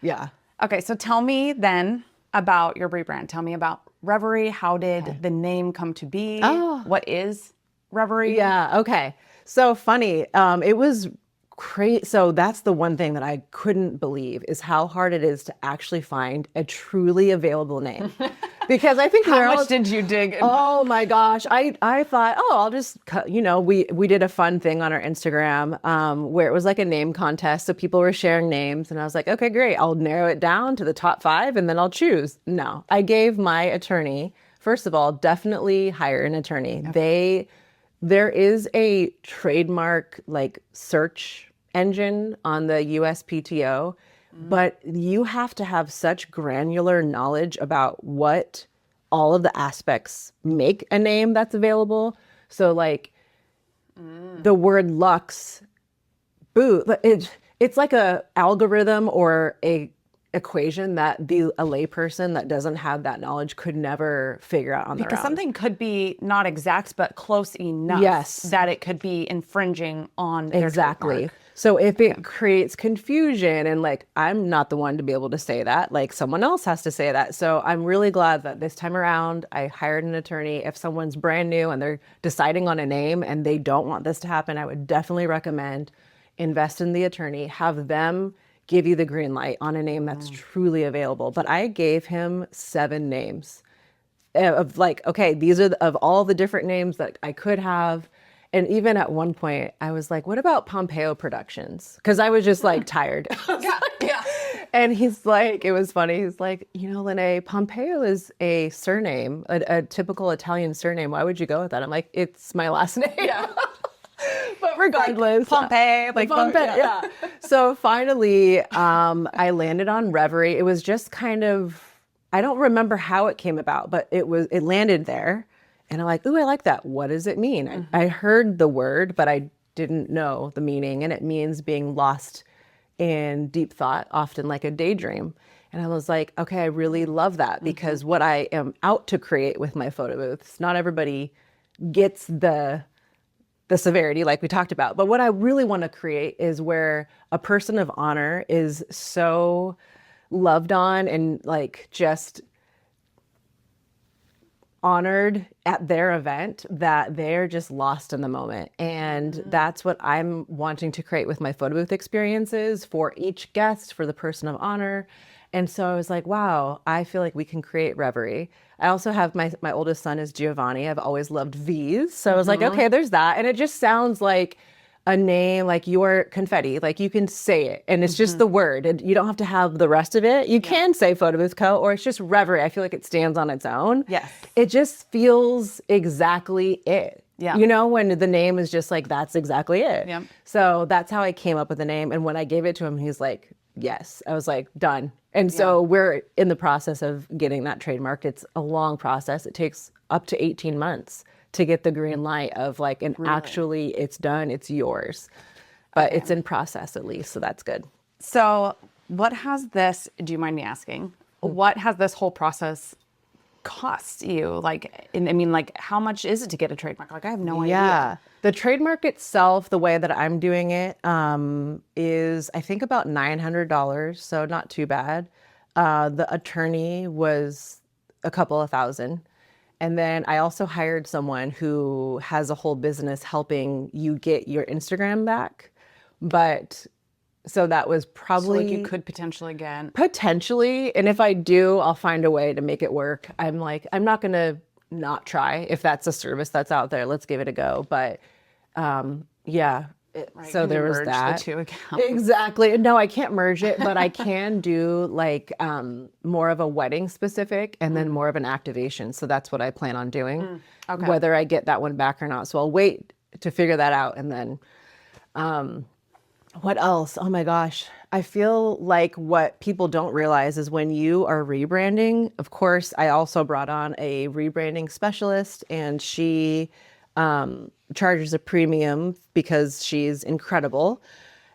Yeah. Okay. So tell me then about your rebrand. Tell me about Reverie. How did the name come to be? What is Reverie? Yeah. Okay. So funny. It was crazy. So that's the one thing that I couldn't believe is how hard it is to actually find a truly available name. Because I think how much did you dig? Oh my gosh. I thought, I'll just, we did a fun thing on our Instagram where it was like a name contest. So people were sharing names and I was like, okay, great. I'll narrow it down to the top 5 and then I'll choose. No, I gave my attorney, first of all, definitely hire an attorney. Okay. There is a trademark like search engine on the USPTO, but you have to have such granular knowledge about what all of the aspects make a name that's available. So like the word Lux, it's like a algorithm or a equation that a layperson that doesn't have that knowledge could never figure out on their own. Because something could be not exact, but close enough that it could be infringing on their trademark. So if it creates confusion and like, I'm not the one to be able to say that, like someone else has to say that. So I'm really glad that this time around I hired an attorney. If someone's brand new and they're deciding on a name and they don't want this to happen, I would definitely recommend invest in the attorney, have them give you the green light on a name that's truly available. But I gave him 7 names of like, okay, these are of all the different names that I could have. And even at one point I was like, what about Pompeo Productions? Because I was just like tired. And he's like, it was funny. He's like, Lynnae, Pompeo is a surname, a typical Italian surname. Why would you go with that? I'm like, it's my last name. Yeah. But regardless, Pompeo, yeah. So finally, I landed on Reverie. It was just kind of, I don't remember how it came about, but it landed there. And I'm like, ooh, I like that. What does it mean? I heard the word, but I didn't know the meaning. And it means being lost in deep thought, often like a daydream. And I was like, okay, I really love that because what I am out to create with my photo booths, not everybody gets the severity like we talked about. But what I really want to create is where a person of honor is so loved on and like just honored at their event that they're just lost in the moment. And that's what I'm wanting to create with my photo booth experiences for each guest, for the person of honor. And so I was like, wow, I feel like we can create Reverie. I also have my oldest son is Giovanni. I've always loved V's. So I was like, okay, there's that. And it just sounds like a name, like your confetti, like you can say it and it's just the word and you don't have to have the rest of it. You can say Photobooth Co. or it's just Reverie. I feel like it stands on its own. Yes. It just feels exactly it. Yeah. When the name is just like, that's exactly it. Yeah. So that's how I came up with the name. And when I gave it to him, he's like, yes. I was like, done. And so we're in the process of getting that trademarked. It's a long process. It takes up to 18 months to get the green light of like, and actually it's done, it's yours. But it's in process at least, so that's good. So what has this, do you mind me asking, what has this whole process cost you? Like, how much is it to get a trademark? Like, I have no idea. The trademark itself, the way that I'm doing it, is I think about $900, so not too bad. The attorney was a couple of thousand. And then I also hired someone who has a whole business helping you get your Instagram back. But so that was probably... So like you could potentially get... Potentially. And if I do, I'll find a way to make it work. I'm like, I'm not going to not try. If that's a service that's out there, let's give it a go. But so there was that. The two accounts. Exactly. No, I can't merge it, but I can do like more of a wedding specific and then more of an activation. So that's what I plan on doing, whether I get that one back or not. So I'll wait to figure that out. And then what else? Oh my gosh. I feel like what people don't realize is when you are rebranding, of course, I also brought on a rebranding specialist and she charges a premium because she's incredible.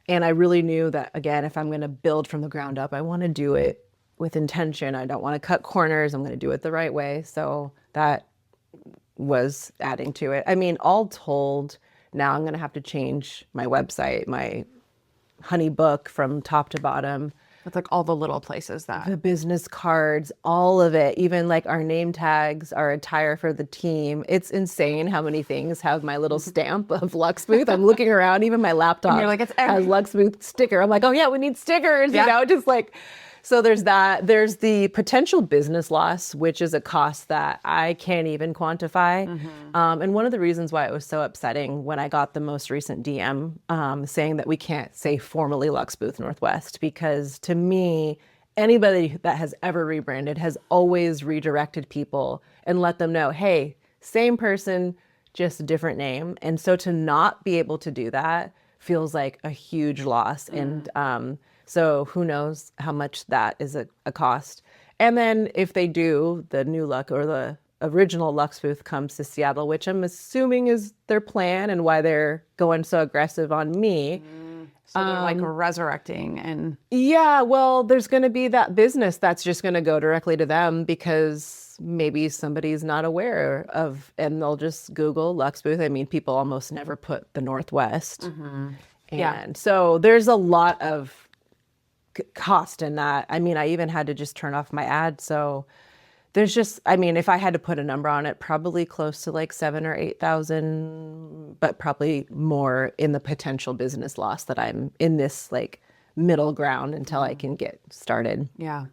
And I really knew that, again, if I'm going to build from the ground up, I want to do it with intention. I don't want to cut corners. I'm going to do it the right way. So that was adding to it. I mean, all told, now I'm going to have to change my website, my honey book from top to bottom. It's like all the little places The business cards, all of it, even like our name tags, our attire for the team. It's insane how many things have my little stamp of Lux Booth. I'm looking around, even my laptop and you're like, it's has Lux Booth sticker. I'm like, oh yeah, we need stickers, just like, so there's that. There's the potential business loss, which is a cost that I can't even quantify. And one of the reasons why it was so upsetting when I got the most recent DM saying that we can't say formally Lux Booth Northwest, because to me, anybody that has ever rebranded has always redirected people and let them know, hey, same person, just a different name. And so to not be able to do that feels like a huge loss. And so who knows how much that is a cost. And then if they do, the new Lux or the original Lux Booth comes to Seattle, which I'm assuming is their plan and why they're going so aggressive on me. So they're like resurrecting and... Yeah, well, there's going to be that business that's just going to go directly to them because maybe somebody's not aware of, and they'll just Google Lux Booth. I mean, people almost never put the Northwest. And so there's a lot of cost in that. I mean, I even had to just turn off my ad. So there's just, I mean, if I had to put a number on it, probably close to like 7,000 or 8,000, but probably more in the potential business loss that I'm in this like middle ground until I can get started. Yeah.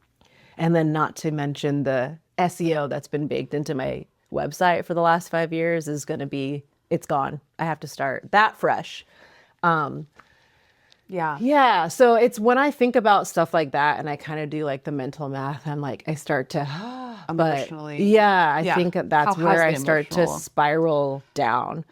And then not to mention the SEO that's been baked into my website for the last 5 years is going to be, it's gone. I have to start that fresh. Yeah. Yeah. So it's when I think about stuff like that and I kind of do like the mental math, I'm like, I start to Emotionally. I think that's How where has I the start to emotional- spiral down.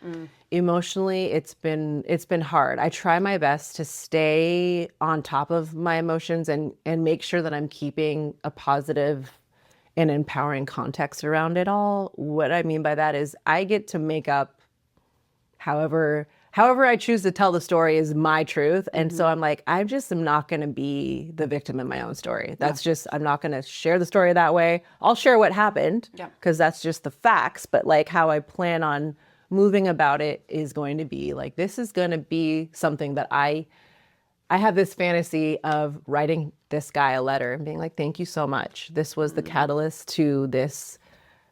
Emotionally, it's been hard. I try my best to stay on top of my emotions and make sure that I'm keeping a positive and empowering context around it all. What I mean by that is I get to make up however I choose to tell the story is my truth. And so I'm like, I just am not going to be the victim in my own story. That's just, I'm not going to share the story that way. I'll share what happened because that's just the facts. But like how I plan on moving about it is going to be like, this is going to be something that I have this fantasy of writing this guy a letter and being like, thank you so much. This was the catalyst to this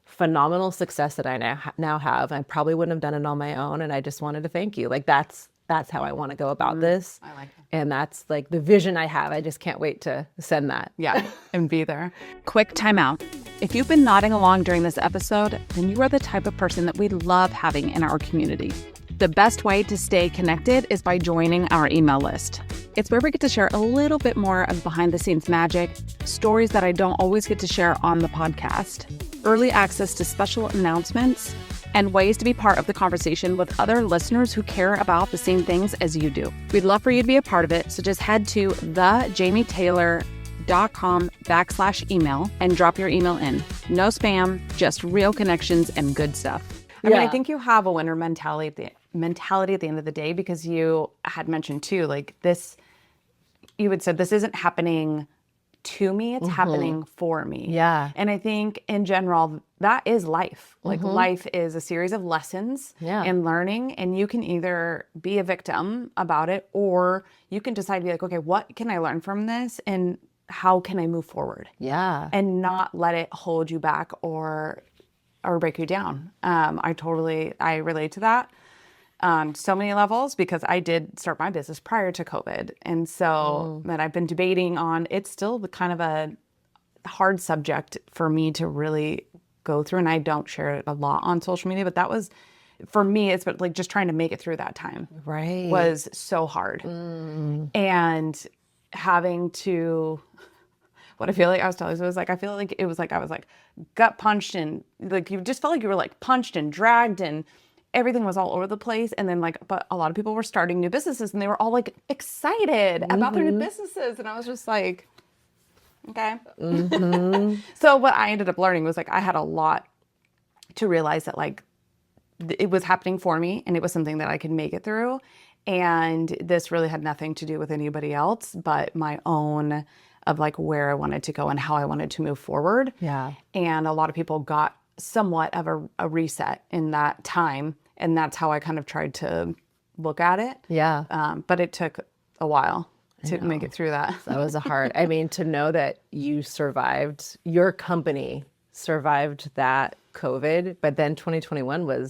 phenomenal success that I now have. I probably wouldn't have done it on my own. And I just wanted to thank you. Like that's how I want to go about this. I like that. And that's like the vision I have. I just can't wait to send that. Yeah, and be there. Quick timeout. If you've been nodding along during this episode, then you are the type of person that we love having in our community. The best way to stay connected is by joining our email list. It's where we get to share a little bit more of behind the scenes magic, stories that I don't always get to share on the podcast, early access to special announcements, and ways to be part of the conversation with other listeners who care about the same things as you do. We'd love for you to be a part of it, so just head to thejamietaylor.com/email and drop your email in. No spam, just real connections and good stuff. I mean, I think you have a winner mentality at the end of the day, because you had mentioned too, like this, you had said, this isn't happening to me, it's happening for me. Yeah. And I think in general, that is life. Like life is a series of lessons and learning, and you can either be a victim about it, or you can decide to be like, okay, what can I learn from this? And how can I move forward? Yeah. And not let it hold you back or break you down. I relate to that on so many levels, because I did start my business prior to COVID. And so that I've been debating on, it's still kind of a hard subject for me to really go through. And I don't share it a lot on social media, but that was, for me, it's like just trying to make it through that time was so hard. And having to, what I feel like I was telling you, was like, I feel like it was like I was like gut punched, and like you just felt like you were like punched and dragged, and everything was all over the place. And then like, but a lot of people were starting new businesses, and they were all like excited about their new businesses, and I was just like, okay. So what I ended up learning was like I had a lot to realize that like it was happening for me, and it was something that I could make it through, and this really had nothing to do with anybody else but my own, of like where I wanted to go and how I wanted to move forward. Yeah. And a lot of people got somewhat of a reset in that time. And that's how I kind of tried to look at it. Yeah. But it took a while to make it through that. That was I mean, to know that you survived, your company survived that COVID, but then 2021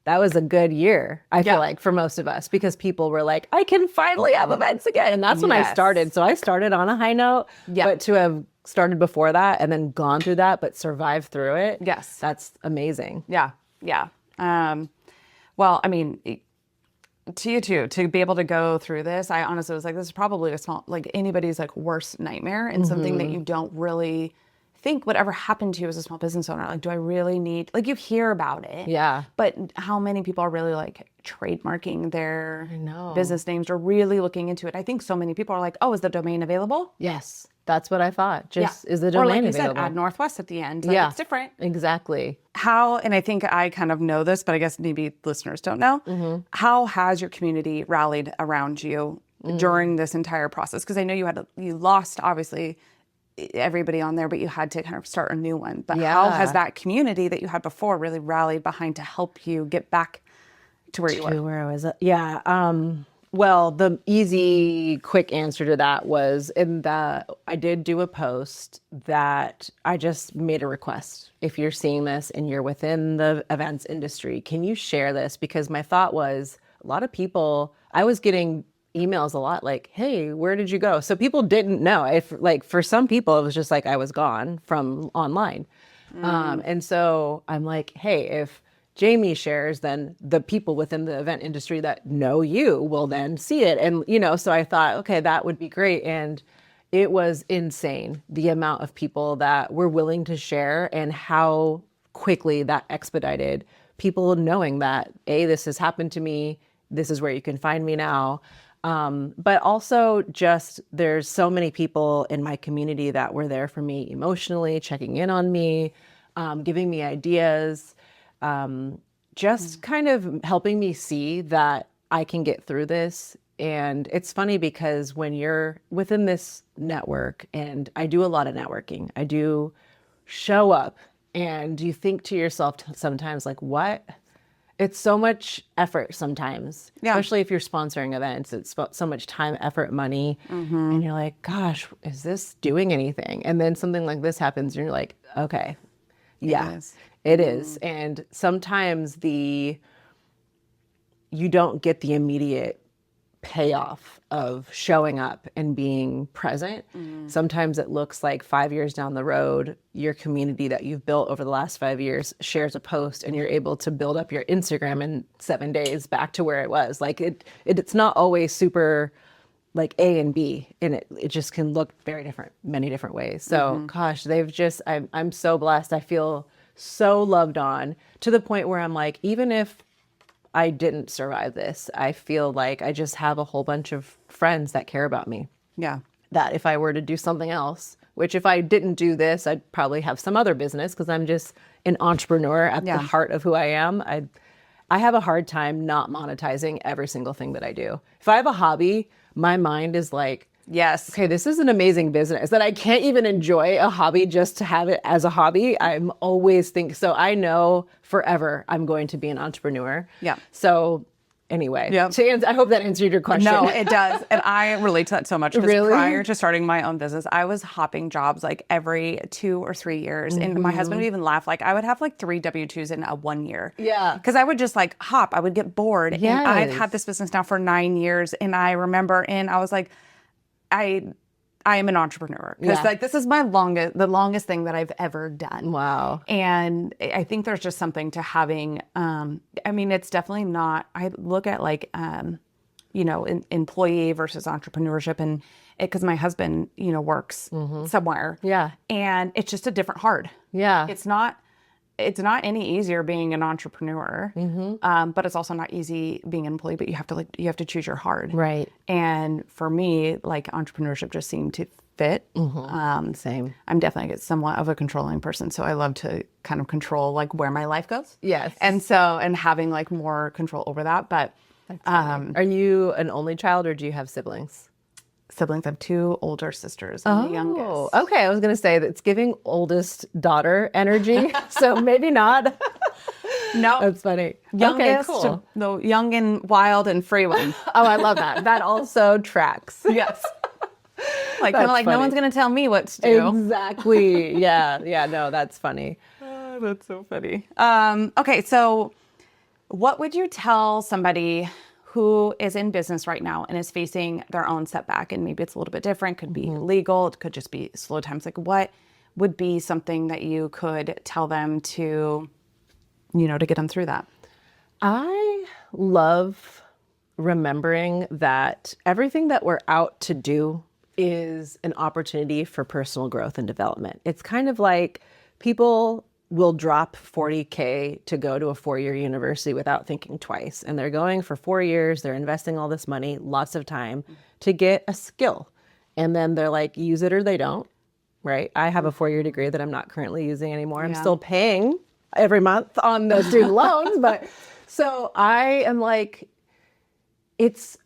that was a good year, I feel like, for most of us, because people were like, I can finally have events again. And that's when I started. So I started on a high note, but to have started before that and then gone through that, but survived through it. Yes. That's amazing. Yeah. Yeah. Well, I mean, to you too, to be able to go through this, I honestly was like, this is probably a small, like anybody's like worst nightmare, and something that you don't really think whatever happened to you as a small business owner. Like, do I really need, like you hear about it. Yeah. But how many people are really like trademarking their business names or really looking into it? I think so many people are like, oh, is the domain available? Yes. That's what I thought. Is the domain or like you available? said, add Northwest at the end. Like, it's different. Exactly. How, and I think I kind of know this, but I guess maybe listeners don't know, how has your community rallied around you during this entire process? Because I know you lost, obviously, everybody on there, but you had to kind of start a new one. But how has that community that you had before really rallied behind to help you get back to where you were? Where I was at. Yeah. Well, the easy, quick answer to that was I did do a post that I just made a request. If you're seeing this and you're within the events industry, can you share this? Because my thought was a lot of people, I was getting emails a lot like, hey, where did you go? So people didn't know. If like for some people, it was just like I was gone from online. And so I'm like, hey, Jamie shares, then the people within the event industry that know you will then see it. And, so I thought, okay, that would be great. And it was insane, the amount of people that were willing to share and how quickly that expedited people knowing that, this has happened to me. This is where you can find me now. But also just there's so many people in my community that were there for me emotionally, checking in on me, giving me ideas, just kind of helping me see that I can get through this. And it's funny because when you're within this network, and I do a lot of networking, I do show up, and you think to yourself sometimes like, what? It's so much effort sometimes, especially if you're sponsoring events. It's so much time, effort, money. And you're like, gosh, is this doing anything? And then something like this happens and you're like, okay, yeah, it is. And sometimes you don't get the immediate payoff of showing up and being present. Sometimes it looks like 5 years down the road, your community that you've built over the last 5 years shares a post and you're able to build up your Instagram in 7 days back to where it was. Like it's not always super like A and B, and it just can look very different, many different ways. So gosh, I'm so blessed. I feel so loved on, to the point where I'm like, even if I didn't survive this, I feel like I just have a whole bunch of friends that care about me. Yeah. That if I were to do something else, which if I didn't do this, I'd probably have some other business, because I'm just an entrepreneur at the heart of who I am. I have a hard time not monetizing every single thing that I do. If I have a hobby, my mind is like, yes, okay, this is an amazing business that I can't even enjoy a hobby just to have it as a hobby. I'm always so I know forever I'm going to be an entrepreneur. Yeah. So anyway, I hope that answered your question. No, it does. And I relate to that so much, because Really? prior to starting my own business, I was hopping jobs like every 2 or 3 years. And my husband would even laugh. Like I would have like 3 W-2s in a 1 year. Yeah. Because I would just like hop. I would get bored. Yes. And I've had this business now for 9 years. And I remember, and I was like, I am an entrepreneur, because like this is the longest thing that I've ever done. Wow. And I think there's just something to having, I mean, it's definitely not, I look at like, employee versus entrepreneurship, and because my husband, works somewhere. Yeah. And it's just a different hard. Yeah. It's not any easier being an entrepreneur, but it's also not easy being an employee. But you have to choose your hard. Right. And for me, like entrepreneurship just seemed to fit. Same. I'm definitely somewhat of a controlling person, so I love to kind of control like where my life goes. Yes. And having like more control over that. But are you an only child, or do you have siblings? Siblings. I have 2 older sisters. I'm the youngest. Okay. I was going to say that it's giving oldest daughter energy, so maybe not. No, That's funny. Youngest, Okay, cool. the young and wild and free one. Oh, I love that. That also tracks. Yes. Like kind of like no one's going to tell me what to do. Exactly. Yeah. No, that's funny. That's so funny. Okay, so what would you tell somebody who is in business right now and is facing their own setback? And maybe it's a little bit different. Could be legal. It could just be slow times. Like what would be something that you could tell them to, to get them through that? I love remembering that everything that we're out to do is an opportunity for personal growth and development. It's kind of like people will drop $40K to go to a 4-year university without thinking twice. And they're going for 4 years, they're investing all this money, lots of time to get a skill. And then they're like, use it or they don't, right? I have a 4-year degree that I'm not currently using anymore. I'm still paying every month on the student loans. But so I am like, it's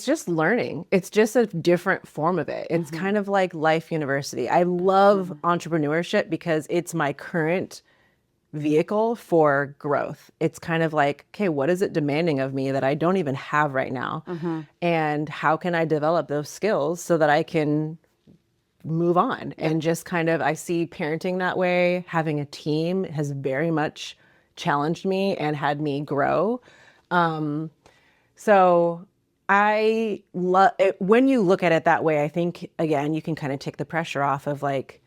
just learning. It's just a different form of it. It's kind of like Life University. I love entrepreneurship because it's my current vehicle for growth. It's kind of like, okay, what is it demanding of me that I don't even have right now? And how can I develop those skills so that I can move on? And just kind of, I see parenting that way. Having a team has very much challenged me and had me grow. So I love it. When you look at it that way, I think, again, you can kind of take the pressure off of like,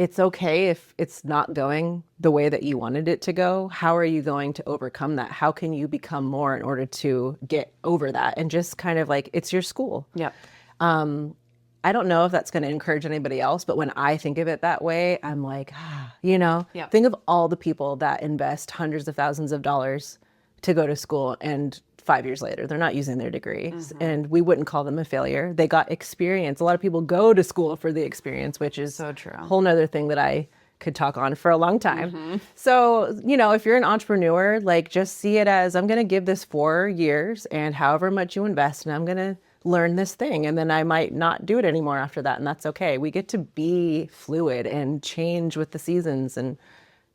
it's okay if it's not going the way that you wanted it to go. How are you going to overcome that? How can you become more in order to get over that? And just kind of like, it's your school. Yep. I don't know if that's going to encourage anybody else, but when I think of it that way, I'm like, Yeah. think of all the people that invest hundreds of thousands of dollars to go to school, and 5 years later, they're not using their degrees, and we wouldn't call them a failure. They got experience. A lot of people go to school for the experience, which is So true. a whole nother thing that I could talk on for a long time. So, if you're an entrepreneur, like, just see it as, I'm going to give this 4 years and however much you invest, and I'm going to learn this thing, and then I might not do it anymore after that, and that's okay. We get to be fluid and change with the seasons and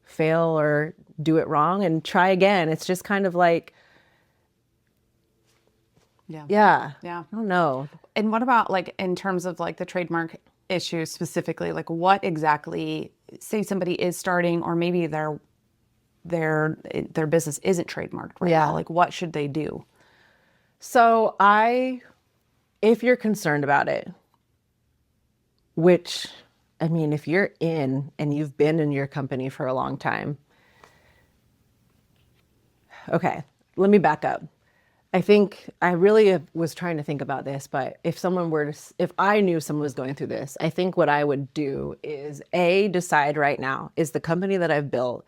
fail or do it wrong and try again. It's just kind of like, yeah. I don't know. And what about like in terms of like the trademark issue specifically, like what exactly, say somebody is starting, or maybe their business isn't trademarked right now, like what should they do? So if you're concerned about it, which, I mean, if you're in and you've been in your company for a long time, okay, let me back up. I think I really was trying to think about this, but if I knew someone was going through this, I think what I would do is decide right now, is the company that I've built,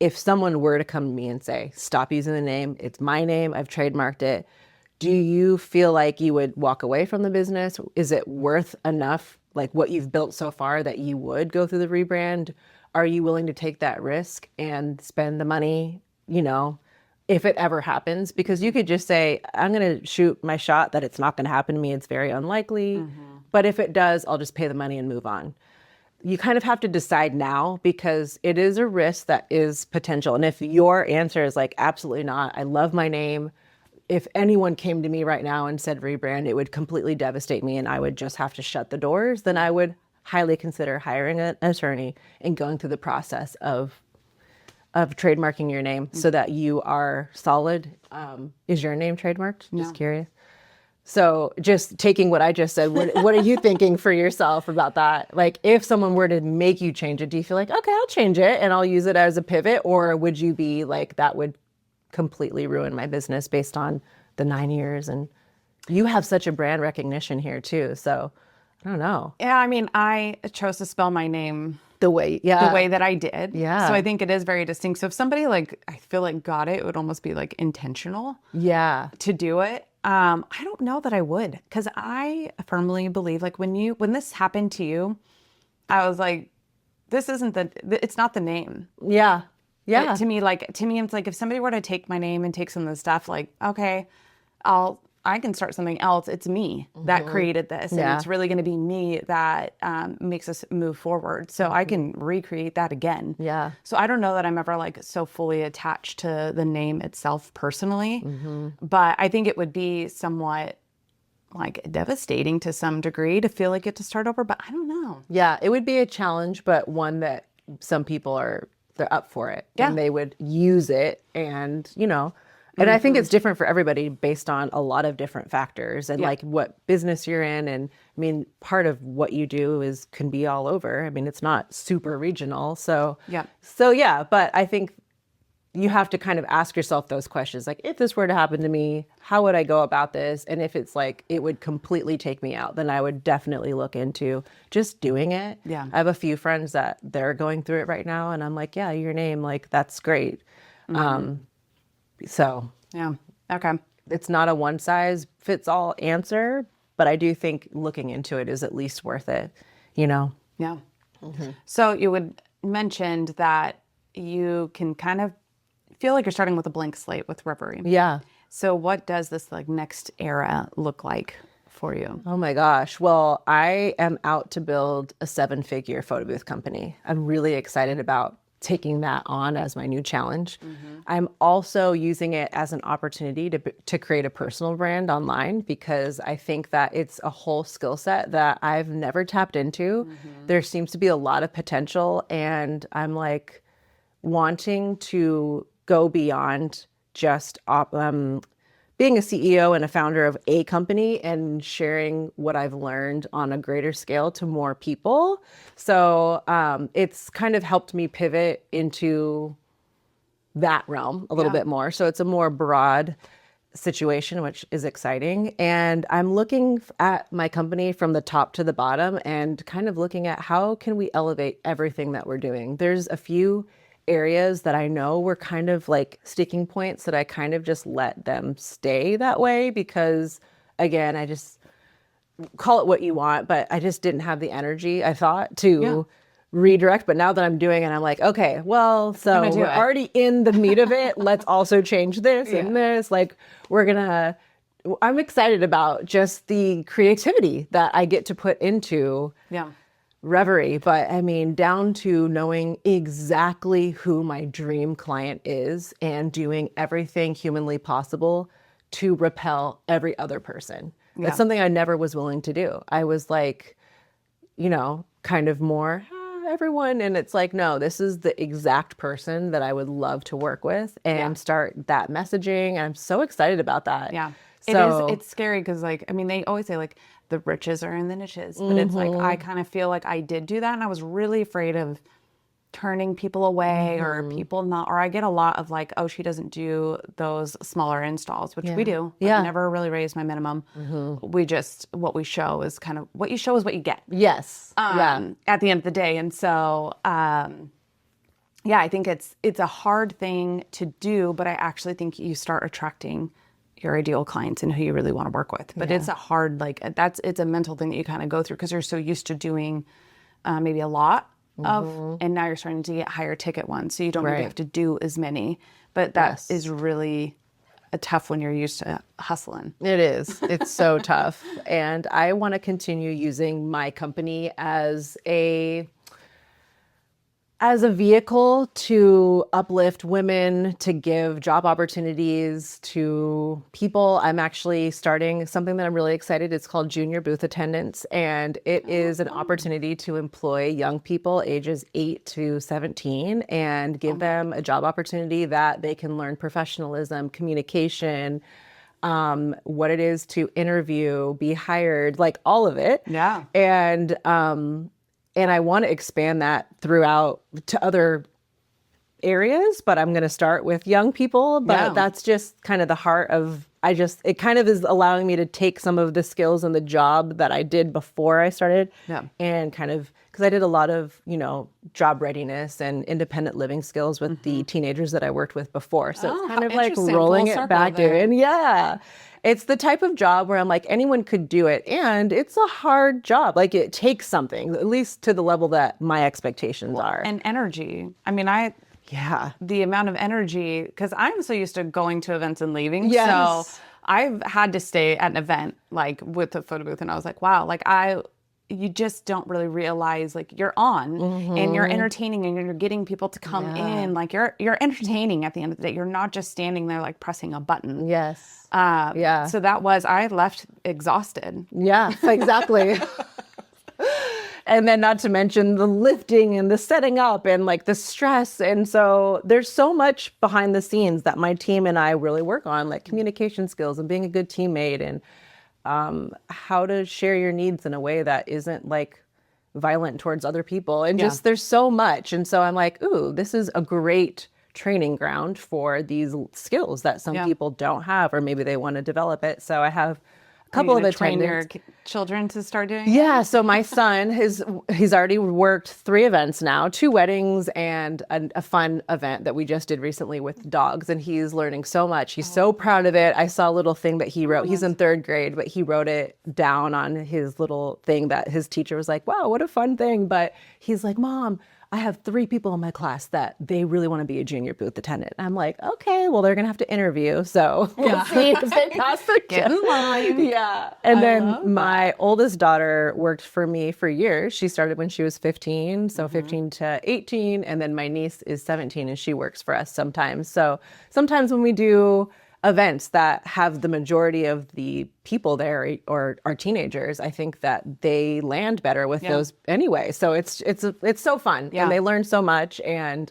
if someone were to come to me and say, stop using the name, it's my name, I've trademarked it, do you feel like you would walk away from the business? Is it worth enough, like what you've built so far, that you would go through the rebrand? Are you willing to take that risk and spend the money, if it ever happens? Because you could just say, I'm going to shoot my shot that it's not going to happen to me. It's very unlikely. But if it does, I'll just pay the money and move on. You kind of have to decide now, because it is a risk that is potential. And if your answer is like, absolutely not, I love my name, if anyone came to me right now and said rebrand, it would completely devastate me and I would just have to shut the doors, then I would highly consider hiring an attorney and going through the process of trademarking your name so that you are solid. Is your name trademarked? Just curious. So just taking what I just said, what are you thinking for yourself about that? Like, if someone were to make you change it, do you feel like, okay, I'll change it and I'll use it as a pivot? Or would you be like, that would completely ruin my business based on the 9 years? And you have such a brand recognition here too. So I don't know. Yeah, I mean, I chose to spell my name the way that I did. Yeah. So I think it is very distinct. So if somebody like, I feel like got it would almost be like intentional. Yeah. To do it. I don't know that I would, because I firmly believe like when this happened to you, I was like, this isn't it's not the name. Yeah. Yeah. To me, it's like if somebody were to take my name and take some of the stuff, like, okay, I can start something else. It's me that created this. And it's really going to be me that makes us move forward. So I can recreate that again. Yeah. So I don't know that I'm ever like so fully attached to the name itself personally. But I think it would be somewhat like devastating to some degree to feel like you have to start over. But I don't know. Yeah. It would be a challenge, but one that some people they're up for it. Yeah. And they would use it and, and I think it's different for everybody based on a lot of different factors and like what business you're in. And I mean, part of what you do can be all over. I mean, it's not super regional. So yeah, but I think you have to kind of ask yourself those questions. Like, if this were to happen to me, how would I go about this? And if it's like, it would completely take me out, then I would definitely look into just doing it. Yeah. I have a few friends that they're going through it right now. And I'm like, yeah, your name, like, that's great. So yeah. Okay. It's not a one size fits all answer, but I do think looking into it is at least worth it, Yeah. So you would mentioned that you can kind of feel like you're starting with a blank slate with Reverie. Yeah. So what does this like next era look like for you? Oh my gosh. Well, I am out to build a 7-figure photo booth company. I'm really excited about taking that on as my new challenge. I'm also using it as an opportunity to create a personal brand online, because I think that it's a whole skill set that I've never tapped into. There seems to be a lot of potential, and I'm like wanting to go beyond just being a CEO and a founder of a company and sharing what I've learned on a greater scale to more people. So it's kind of helped me pivot into that realm a little bit more. So it's a more broad situation, which is exciting. And I'm looking at my company from the top to the bottom and kind of looking at how can we elevate everything that we're doing. There's a few areas that I know were kind of like sticking points that I kind of just let them stay that way because, again, I just call it what you want, but I just didn't have the energy, I thought, to redirect. But now that I'm doing it, I'm like, okay, well, so we're already in the meat of it. Let's also change this and this. Like, I'm excited about just the creativity that I get to put into Reverie, but I mean, down to knowing exactly who my dream client is and doing everything humanly possible to repel every other person. That's something I never was willing to do. I was like, kind of more everyone. And it's like, no, this is the exact person that I would love to work with and start that messaging. And I'm so excited about that. Yeah. So, it's scary because they always say the riches are in the niches, but it's like, I kind of feel like I did do that. And I was really afraid of turning people away or people not, or I get a lot of like, oh, she doesn't do those smaller installs, which we do. I never really raised my minimum. We just, what we show is kind of, what you show is what you get. Yes. At the end of the day. And so, I think it's a hard thing to do, but I actually think you start attracting your ideal clients and who you really want to work with. But it's a hard, it's a mental thing that you kind of go through because you're so used to doing maybe a lot of, and now you're starting to get higher ticket ones. So you don't really have to do as many, but that is really a tough when you're used to hustling. It is. It's so tough. And I want to continue using my company as a vehicle to uplift women, to give job opportunities to people. I'm actually starting something that I'm really excited. It's called Junior Booth Attendants, and it is an opportunity to employ young people ages 8 to 17 and give them a job opportunity that they can learn professionalism, communication, what it is to interview, be hired, like all of it. Yeah. And I want to expand that throughout to other areas, but I'm going to start with young people. But that's just kind of the heart of, it kind of is allowing me to take some of the skills and the job that I did before I started and kind of, because I did a lot of, job readiness and independent living skills with the teenagers that I worked with before. So it's kind of like rolling it back in. Yeah. It's the type of job where I'm like, anyone could do it. And it's a hard job. Like it takes something, at least to the level that my expectations are. And energy. The amount of energy, because I'm so used to going to events and leaving. So I've had to stay at an event like with a photo booth. And I was like, wow, you just don't really realize you're on and you're entertaining and you're getting people to come in. You're entertaining at the end of the day. You're not just standing there pressing a button. Yes. So I left exhausted. Yeah, exactly. And then not to mention the lifting and the setting up and the stress. And so there's so much behind the scenes that my team and I really work on, like communication skills and being a good teammate and how to share your needs in a way that isn't violent towards other people. And just there's so much. And so I'm like, ooh, this is a great training ground for these skills that some people don't have, or maybe they want to develop it. So I have a couple of train your attendants. children to start doing Yeah. So my son, he's already worked 3 events now, 2 weddings and a fun event that we just did recently with dogs. And he's learning so much. He's so proud of it. I saw a little thing that he wrote. He's in 3rd grade, but he wrote it down on his little thing that his teacher was like, wow, what a fun thing. But he's like, Mom, I have 3 people in my class that they really want to be a junior booth attendant. And I'm like, okay, well, they're going to have to interview. So we'll see if they pass the Get in line. Yeah. And then my oldest daughter worked for me for years. She started when she was 15, so 15 to 18. And then my niece is 17 and she works for us sometimes. So sometimes when we do events that have the majority of the people there or are teenagers, I think that they land better with those anyway. So it's so fun and they learn so much. And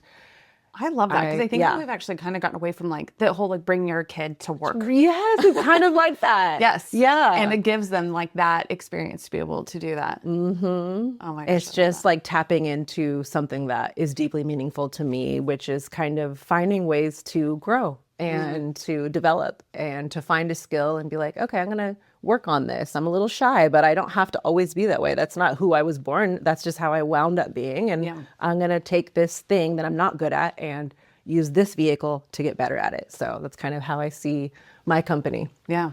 I love that because I think yeah. that we've actually kind of gotten away from like the whole like bring your kid to work. Yes, it's kind of like that. Yes. Yeah. And it gives them like that experience to be able to do that. Mm-hmm. Oh my gosh. It's just like tapping into something that is deeply meaningful to me, which is kind of finding ways to grow and to develop and to find a skill and be like, okay, I'm going to work on this. I'm a little shy, but I don't have to always be that way. That's not who I was born. That's just how I wound up being. And I'm going to take this thing that I'm not good at and use this vehicle to get better at it. So that's kind of how I see my company. Yeah.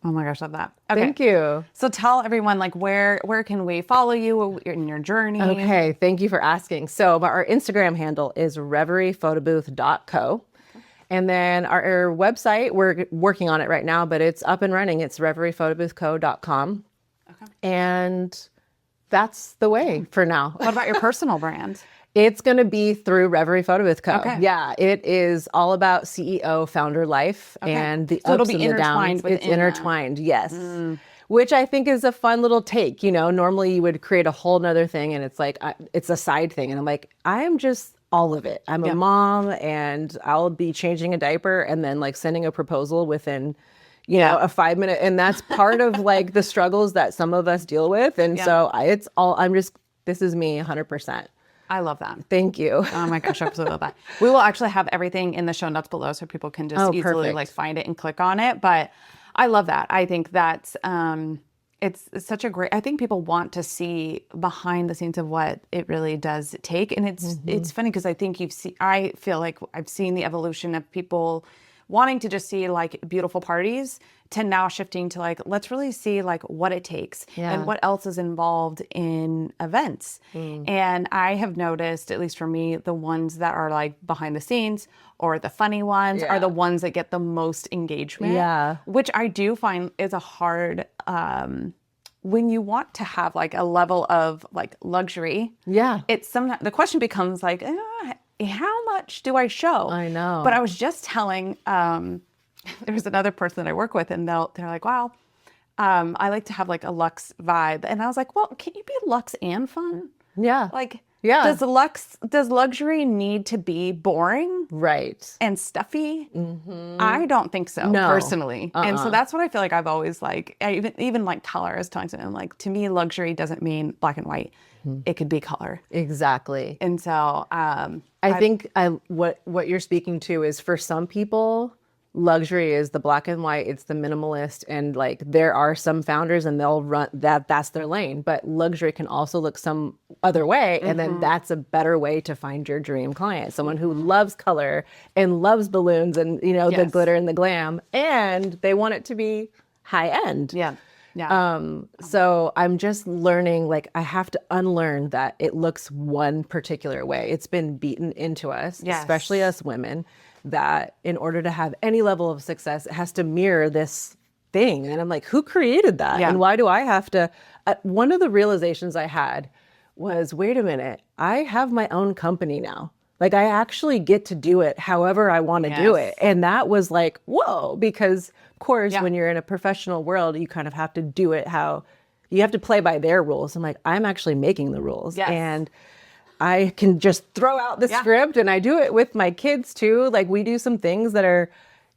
Oh my gosh, love that. Okay. Thank you. So tell everyone like where can we follow you in your journey? Okay, thank you for asking. So our Instagram handle is Reverie Photobooth Co. And then our website, we're working on it right now, but it's up and running. It's reveriephotoboothco.com. Okay. And that's the way for now. What about your personal brand? It's going to be through Reverie Photobooth Co. Okay. Yeah, it is all about CEO founder life and the ups and the downs. It's intertwined, yes. Which I think is a fun little take. You know, normally you would create a whole nother thing and it's like, it's a side thing. And I'm like, I am just all of it. I'm a mom and I'll be changing a diaper and then like sending a proposal within, you know, a 5-minute. And that's part of like the struggles that some of us deal with. And so it's all, this is me 100%. I love that. Thank you. Oh my gosh, I absolutely love that. We will actually have everything in the show notes below so people can just easily like find it and click on it. But I love that. I think that's, it's such a great, I think people want to see behind the scenes of what it really does take. And it's funny because I think I feel like I've seen the evolution of people wanting to just see like beautiful parties to now shifting to like, let's really see like what it takes and what else is involved in events. And I have noticed, at least for me, the ones that are like behind the scenes or the funny ones are the ones that get the most engagement. Yeah. Which I do find is a hard, when you want to have like a level of like luxury. Yeah. It's sometimes the question becomes like, how much do I show? I know. But I was just telling, there was another person that I work with and they're like, wow, I like to have like a luxe vibe. And I was like, well, can you be luxe and fun? Yeah. Like, does luxury need to be boring? Right. And stuffy? I don't think so, personally. And so that's what I feel like I've always like, even like color, I was telling someone, like, to me, luxury doesn't mean black and white. It could be color. Exactly. And so I think what you're speaking to is for some people, luxury is the black and white, it's the minimalist, and like there are some founders and they'll run that's their lane, but luxury can also look some other way, and then that's a better way to find your dream client, someone who loves color and loves balloons and the glitter and the glam, and they want it to be high end. Yeah. So I'm just learning, like I have to unlearn that it looks one particular way. It's been beaten into us, especially us women, that in order to have any level of success, it has to mirror this thing. And I'm like, who created that? And why do I have to? One of the realizations I had was, wait a minute, I have my own company now. Like I actually get to do it however I want to do it. And that was like, whoa, because of course, when you're in a professional world, you kind of have to do it how you have to play by their rules. I'm like, I'm actually making the rules. And I can just throw out the script, and I do it with my kids too. Like we do some things that are,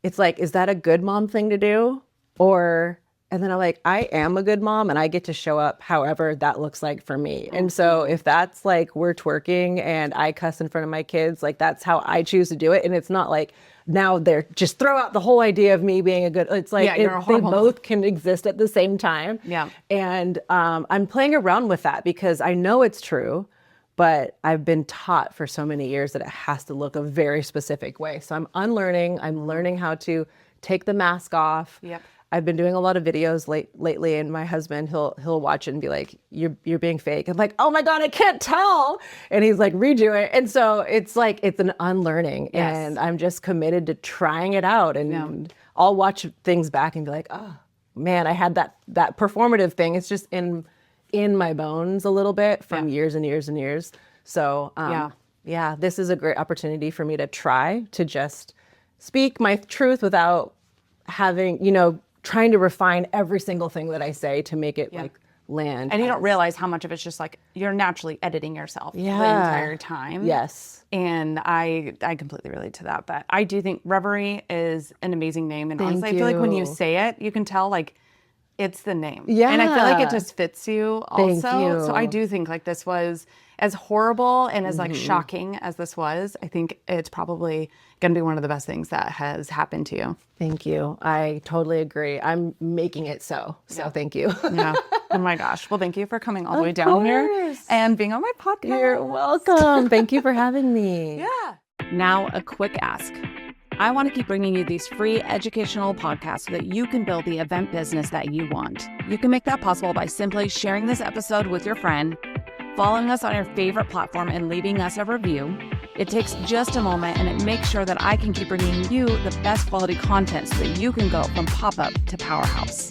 it's like, is that a good mom thing to do? And then I'm like, I am a good mom and I get to show up however that looks like for me. And so if that's like we're twerking and I cuss in front of my kids, like that's how I choose to do it. And it's not like now they're just throw out the whole idea of me being a good, it's like they both can exist at the same time. Yeah. And I'm playing around with that because I know it's true, but I've been taught for so many years that it has to look a very specific way. So I'm unlearning, I'm learning how to take the mask off. Yep. I've been doing a lot of videos lately, and my husband, he'll watch it and be like, you're being fake. I'm like, oh my God, I can't tell. And he's like, redo it. And so it's like, it's an unlearning, and I'm just committed to trying it out. And I'll watch things back and be like, oh man, I had that performative thing. It's just in my bones a little bit from years and years and years. So this is a great opportunity for me to try to just speak my truth without having, trying to refine every single thing that I say to make it land. And you don't realize how much of it's just like you're naturally editing yourself the Yeah. entire time. Yes. And I completely relate to that. But I do think Reverie is an amazing name. And honestly, I feel like when you say it, you can tell like it's the name. Yeah. And I feel like it just fits you also. Thank you. So I do think like this was as horrible and as like shocking as this was, I think it's probably going to be one of the best things that has happened to you. Thank you. I totally agree. I'm making it so. So thank you. Yeah. Oh my gosh. Well, thank you for coming all the way down here and being on my podcast. You're welcome. Thank you for having me. Yeah. Now, a quick ask. I want to keep bringing you these free educational podcasts so that you can build the event business that you want. You can make that possible by simply sharing this episode with your friend, following us on your favorite platform, and leaving us a review. It takes just a moment, and it makes sure that I can keep bringing you the best quality content so that you can go from pop-up to powerhouse.